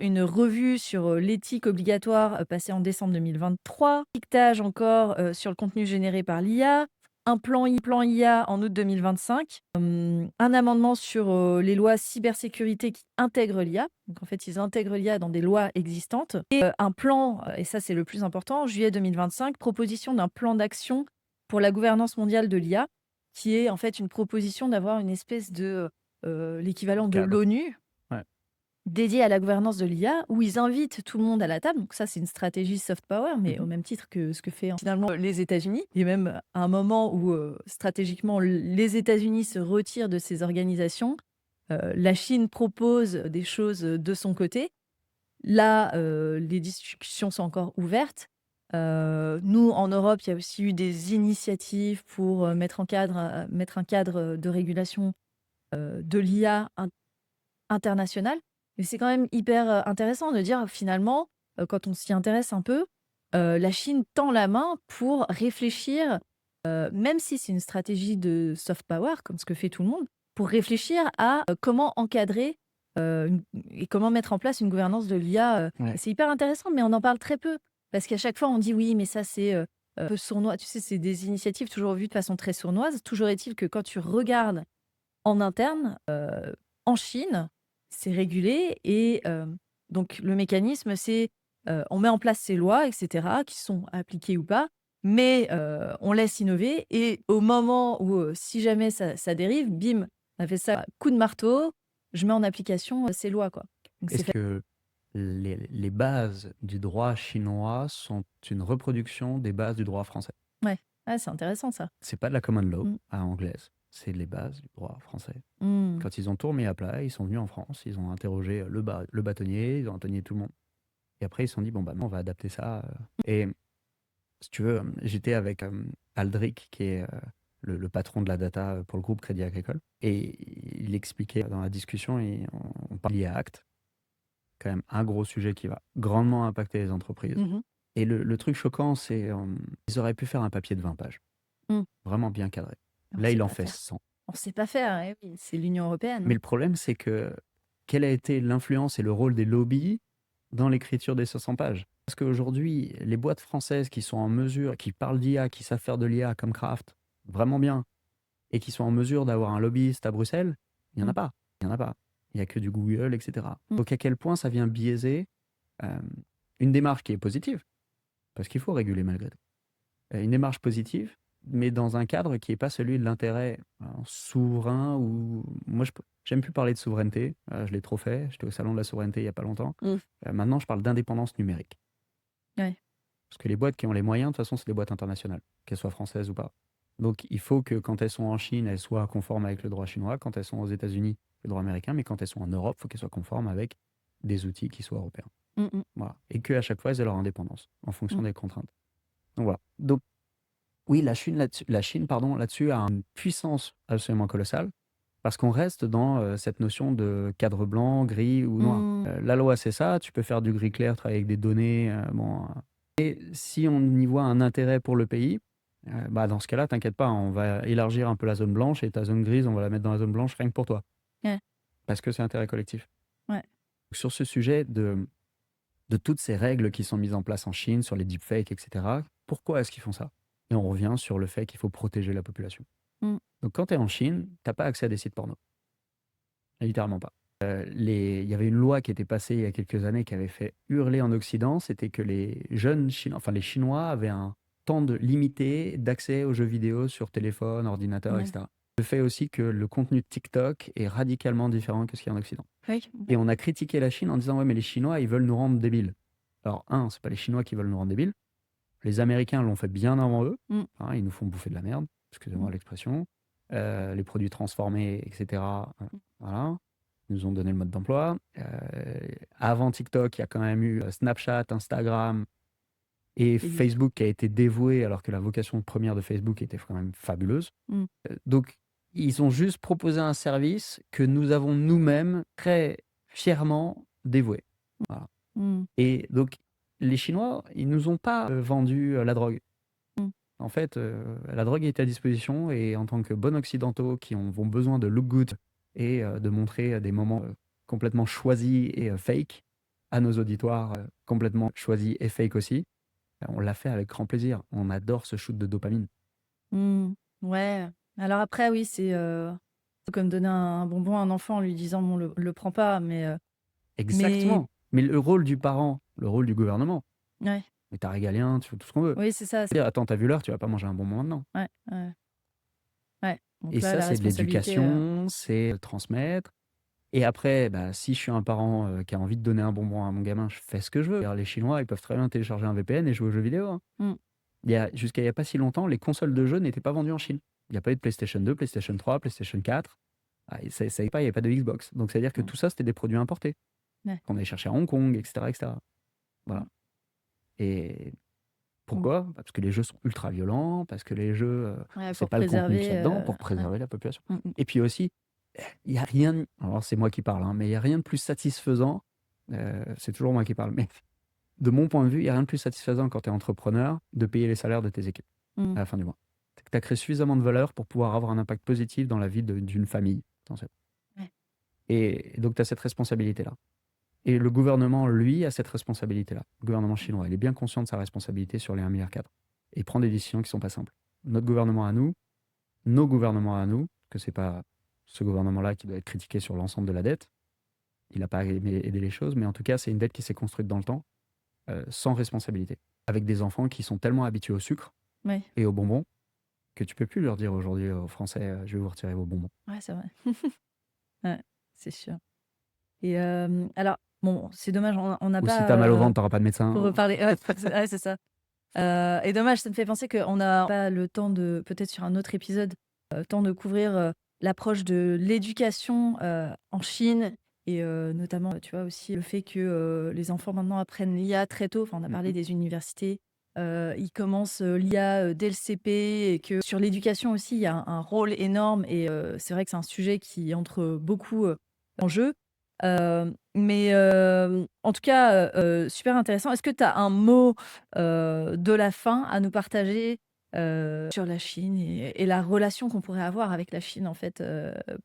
une revue sur, l'éthique obligatoire, passée en décembre 2023. Étiquetage encore, sur le contenu généré par l'IA. Un plan IA en août 2025. Un amendement sur, les lois cybersécurité qui intègrent l'IA. Donc en fait, ils intègrent l'IA dans des lois existantes. Et un plan, et ça c'est le plus important, juillet 2025, proposition d'un plan d'action pour la gouvernance mondiale de l'IA, qui est en fait une proposition d'avoir une espèce de, l'équivalent de Cadre. l'ONU Ouais. dédié à la gouvernance de l'IA, où ils invitent tout le monde à la table. Donc ça, c'est une stratégie soft power, mais au Mmh. même titre que ce que fait, finalement, les États-Unis. Et même à un moment où, stratégiquement, les États-Unis se retirent de ces organisations, la Chine propose des choses, de son côté. Là, les discussions sont encore ouvertes. Nous, en Europe, il y a aussi eu des initiatives pour, mettre un cadre, de régulation, de l'IA international. Mais c'est quand même hyper, intéressant de dire finalement, quand on s'y intéresse un peu, la Chine tend la main pour réfléchir, même si c'est une stratégie de soft power comme ce que fait tout le monde, pour réfléchir à, comment encadrer, une et comment mettre en place une gouvernance de l'IA, et Ouais. c'est hyper intéressant, mais on en parle très peu. Parce qu'à chaque fois on dit: «Oui, mais ça c'est, un peu sournois». Tu sais, c'est des initiatives toujours vues de façon très sournoise. Toujours est-il que quand tu regardes en interne, en Chine, c'est régulé. Et donc le mécanisme, c'est, on met en place ces lois, et cetera, qui sont appliquées ou pas, mais on laisse innover. Et au moment où, si jamais ça dérive, bim, on a fait ça, coup de marteau, je mets en application ces lois, quoi. Donc c'est Est-ce fait. que les bases du droit chinois sont une reproduction des bases du droit français? Ouais, ouais, c'est intéressant ça. C'est pas de la common law Mm. à anglaise, c'est les bases du droit français. Mm. Quand ils ont tout remis à plat, ils sont venus en France, ils ont interrogé le bâtonnier, ils ont interrogé tout le monde. Et après, ils se sont dit, bon, bah, on va adapter ça. Et si tu veux, j'étais avec Aldric, qui est le patron de la data pour le groupe Crédit Agricole. Et il expliquait dans la discussion, et on parlait à Act, quand même un gros sujet qui va grandement impacter les entreprises. Mhm. Et le truc choquant, c'est ils auraient pu faire un papier de 20 pages, Mm. vraiment bien cadré. On Là, sait il en pas fait faire. 100. On sait pas faire, eh oui, c'est l'Union européenne. Mais le problème, c'est que quelle a été l'influence et le rôle des lobbies dans l'écriture des 500 pages? Parce qu'aujourd'hui, les boîtes françaises qui sont en mesure, qui parlent d'IA, qui savent faire de l'IA comme Kraft, vraiment bien, et qui sont en mesure d'avoir un lobbyiste à Bruxelles, il n'y en a Mm. pas. Il n'y en a pas. Il n'y a que du Google, etc. Mm. Donc à quel point ça vient biaiser une démarche qui est positive, parce qu'il faut réguler malgré tout. Une démarche positive, mais dans un cadre qui n'est pas celui de l'intérêt souverain. Ou moi, j'aime plus parler de souveraineté. Je l'ai trop fait. J'étais au salon de la souveraineté il n'y a pas longtemps. Maintenant, je parle d'indépendance numérique. Ouais. Parce que les boîtes qui ont les moyens, de toute façon, c'est des boîtes internationales, qu'elles soient françaises ou pas. Donc, il faut que quand elles sont en Chine, elles soient conformes avec le droit chinois. Quand elles sont aux États-Unis, le droit américain. Mais quand elles sont en Europe, il faut qu'elles soient conformes avec des outils qui soient européens. Voilà. Et qu'à chaque fois, elles aient leur indépendance en fonction des contraintes. Donc voilà. Donc, oui, la Chine là-dessus a une puissance absolument colossale, parce qu'on reste dans cette notion de cadre blanc, gris ou noir. La loi, c'est ça, tu peux faire du gris clair, travailler avec des données. Et si on y voit un intérêt pour le pays, dans ce cas-là, t'inquiète pas, on va élargir un peu la zone blanche, et ta zone grise, on va la mettre dans la zone blanche rien que pour toi. Ouais. Parce que c'est intérêt collectif. Ouais. Sur ce sujet de toutes ces règles qui sont mises en place en Chine, sur les deepfakes, etc., pourquoi est-ce qu'ils font ça? Et on revient sur le fait qu'il faut protéger la population. Donc quand tu es en Chine, tu n'as pas accès à des sites porno. Littéralement pas. Il y avait une loi qui était passée il y a quelques années qui avait fait hurler en Occident, c'était que les jeunes Chinois, enfin les Chinois avaient un temps limité d'accès aux jeux vidéo sur téléphone, ordinateur, etc. Le fait aussi que le contenu de TikTok est radicalement différent que ce qu'il y a en Occident. Oui. Et on a critiqué la Chine en disant ouais, mais les Chinois, ils veulent nous rendre débiles. Alors c'est pas les Chinois qui veulent nous rendre débiles. Les Américains l'ont fait bien avant eux. Ils nous font bouffer de la merde, excusez-moi l'expression. Les produits transformés, etc. Voilà. Ils nous ont donné le mode d'emploi. Avant TikTok, il y a quand même eu Snapchat, Instagram et Facebook qui a été dévoué, alors que la vocation première de Facebook était quand même fabuleuse. Donc, ils ont juste proposé un service que nous avons nous-mêmes très fièrement dévoué. Voilà. Et donc, les Chinois, ils nous ont pas vendu la drogue. En fait, la drogue est à disposition, et en tant que bons occidentaux qui ont besoin de look good et de montrer des moments complètement choisis et fake à nos auditoires complètement choisis et fake aussi, on l'a fait avec grand plaisir. On adore ce shoot de dopamine. Ouais. Alors après, oui, c'est comme donner un bonbon à un enfant en lui disant bon, le prends pas, mais Exactement. Mais le rôle du parent, le rôle du gouvernement. Ouais. Mais t'as régalien, tu fais tout ce qu'on veut. Oui, c'est ça. Attends, t'as vu l'heure, tu vas pas manger un bonbon maintenant. Ouais. Donc et là, ça, la c'est de responsabilité, l'éducation, c'est transmettre. Et après, si je suis un parent qui a envie de donner un bonbon à mon gamin, je fais ce que je veux. Les Chinois, ils peuvent très bien télécharger un VPN et jouer aux jeux vidéo. Jusqu'à il n'y a pas si longtemps, les consoles de jeux n'étaient pas vendues en Chine. Il n'y a pas eu de PlayStation 2, PlayStation 3, PlayStation 4. Il n'y avait pas de Xbox. Donc, c'est-à-dire que tout ça, c'était des produits importés. Qu'on allait chercher à Hong Kong, etc. etc. Voilà. Et pourquoi? Parce que les jeux sont ultra violents, parce que les jeux, c'est pas le contenu qu'il y a dedans, pour préserver la population. Et puis aussi, il n'y a rien, alors c'est moi qui parle, mais il n'y a rien de plus satisfaisant, c'est toujours moi qui parle, mais de mon point de vue, il n'y a rien de plus satisfaisant quand tu es entrepreneur de payer les salaires de tes équipes à la fin du mois. Tu as créé suffisamment de valeur pour pouvoir avoir un impact positif dans la vie d'une famille. Et donc tu as cette responsabilité-là. Et le gouvernement, lui, a cette responsabilité-là. Le gouvernement chinois, il est bien conscient de sa responsabilité sur les 1,4 milliard. Et il prend des décisions qui ne sont pas simples. Notre gouvernement à nous, nos gouvernements à nous, que ce n'est pas ce gouvernement-là qui doit être critiqué sur l'ensemble de la dette, il n'a pas aidé les choses, mais en tout cas, c'est une dette qui s'est construite dans le temps, sans responsabilité. Avec des enfants qui sont tellement habitués au sucre Ouais. et aux bonbons que tu peux plus leur dire aujourd'hui aux Français, je vais vous retirer vos bonbons. Ouais, c'est vrai. Ouais, c'est sûr. Et alors, bon, c'est dommage, on n'a Ou si pas t'as mal au ventre, t'auras pas de médecin. pour reparler. Ouais, c'est ça. Et dommage, ça me fait penser qu'on n'a pas le temps de, peut-être sur un autre épisode, temps de couvrir l'approche de l'éducation en Chine et notamment, tu vois, aussi le fait que les enfants maintenant apprennent l'IA très tôt. Enfin, on a parlé des universités. Ils commencent l'IA dès le CP et que sur l'éducation aussi, il y a un rôle énorme et c'est vrai que c'est un sujet qui entre beaucoup en jeu. Mais en tout cas, super intéressant. Est-ce que tu as un mot de la fin à nous partager sur la Chine et la relation qu'on pourrait avoir avec la Chine, en fait,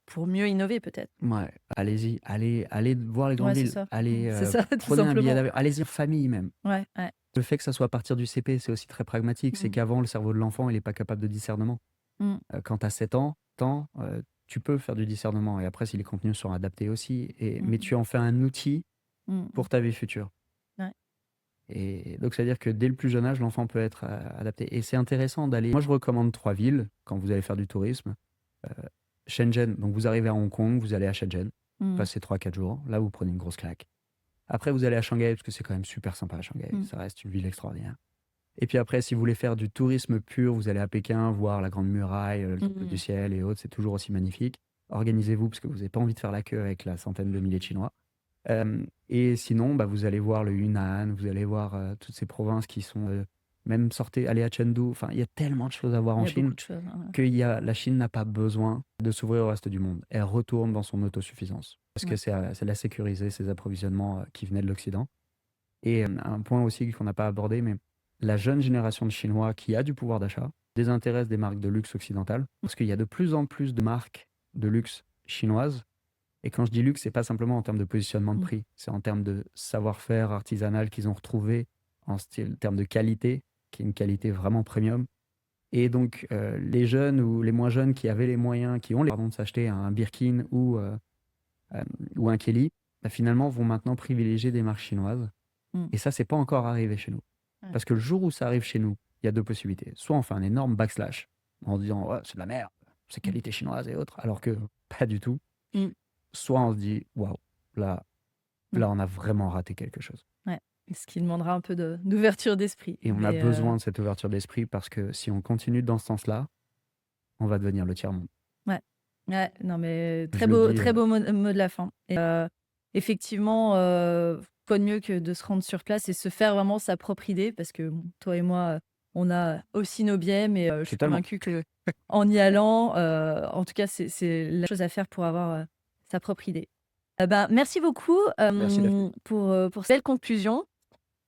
pour mieux innover peut-être? Ouais, allez-y, allez voir les Ouais, grandes c'est villes. ça. Allez, C'est ça, tout prenez un billet simplement. d'avion. Allez-y en famille même. Ouais, ouais. Le fait que ça soit à partir du CP, c'est aussi très pragmatique. C'est Mmh. qu'avant, le cerveau de l'enfant, il est pas capable de discernement. Mmh. Quand tu as 7 ans, tu peux faire du discernement et après si les contenus sont adaptés aussi mais Mmh. tu en fais un outil Mmh. pour ta vie future. Ouais. Et donc, c'est-à-dire que dès le plus jeune âge, l'enfant peut être adapté. Et c'est intéressant d'aller. Moi, je recommande 3 villes quand vous allez faire du tourisme. Shenzhen, donc vous arrivez à Hong Kong, vous allez à Shenzhen, Mmh. passez 3-4 jours. Là, vous prenez une grosse claque. Après, vous allez à Shanghai, parce que c'est quand même super sympa à Shanghai. Mmh. Ça reste une ville extraordinaire. Et puis après, si vous voulez faire du tourisme pur, vous allez à Pékin, voir la Grande Muraille, le Temple du Ciel et autres. C'est toujours aussi magnifique. Organisez-vous, parce que vous n'avez pas envie de faire la queue avec la centaine de milliers de Chinois. Et sinon, vous allez voir le Yunnan, vous allez voir toutes ces provinces qui sont même allez à Chengdu. Enfin, il y a tellement de choses à voir Il en y a beaucoup Chine de choses. que la Chine n'a pas besoin de s'ouvrir au reste du monde. Elle retourne dans son autosuffisance parce que c'est la sécuriser ses approvisionnements qui venaient de l'Occident. Et un point aussi qu'on n'a pas abordé, mais la jeune génération de Chinois qui a du pouvoir d'achat désintéresse des marques de luxe occidentales parce qu'il y a de plus en plus de marques de luxe chinoises. Et quand je dis luxe, c'est pas simplement en termes de positionnement de prix, c'est en termes de savoir-faire artisanal qu'ils ont retrouvé en termes de qualité, qui est une qualité vraiment premium. Et donc, les jeunes ou les moins jeunes qui avaient les moyens, qui ont les de s'acheter un Birkin ou un Kelly, finalement vont maintenant privilégier des marques chinoises. Et ça, c'est pas encore arrivé chez nous. Ouais. Parce que le jour où ça arrive chez nous, il y a deux possibilités. Soit on fait un énorme backslash en disant ouais, c'est de la merde, c'est qualité chinoise et autres, alors que pas du tout. Soit on se dit waouh, là on a vraiment raté quelque chose. Ouais. Ce qui demandera un peu d'ouverture d'esprit. Et on a besoin de cette ouverture d'esprit parce que si on continue dans ce sens-là, on va devenir le tiers-monde. Ouais, non mais Je très le beau, dis, très beau mot de la fin. Et effectivement, quoi de mieux que de se rendre sur place et se faire vraiment sa propre idée, parce que bon, toi et moi, on a aussi nos biais, mais je suis Totalement. convaincue que en y allant, en tout cas, c'est la chose à faire pour avoir sa propre idée. Merci beaucoup Merci, Daphné. pour cette belle conclusion.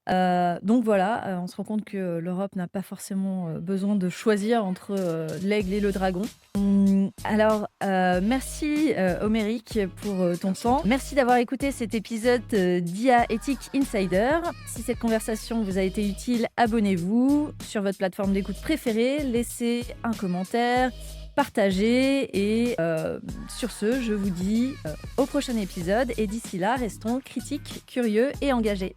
Donc voilà, on se rend compte que l'Europe n'a pas forcément besoin de choisir entre l'aigle et le dragon. Alors, merci Oméric pour ton temps. Merci d'avoir écouté cet épisode d'IA Ethics Insider. Si cette conversation vous a été utile, abonnez-vous sur votre plateforme d'écoute préférée, laissez un commentaire, partagez et sur ce, je vous dis au prochain épisode et d'ici là, restons critiques, curieux et engagés.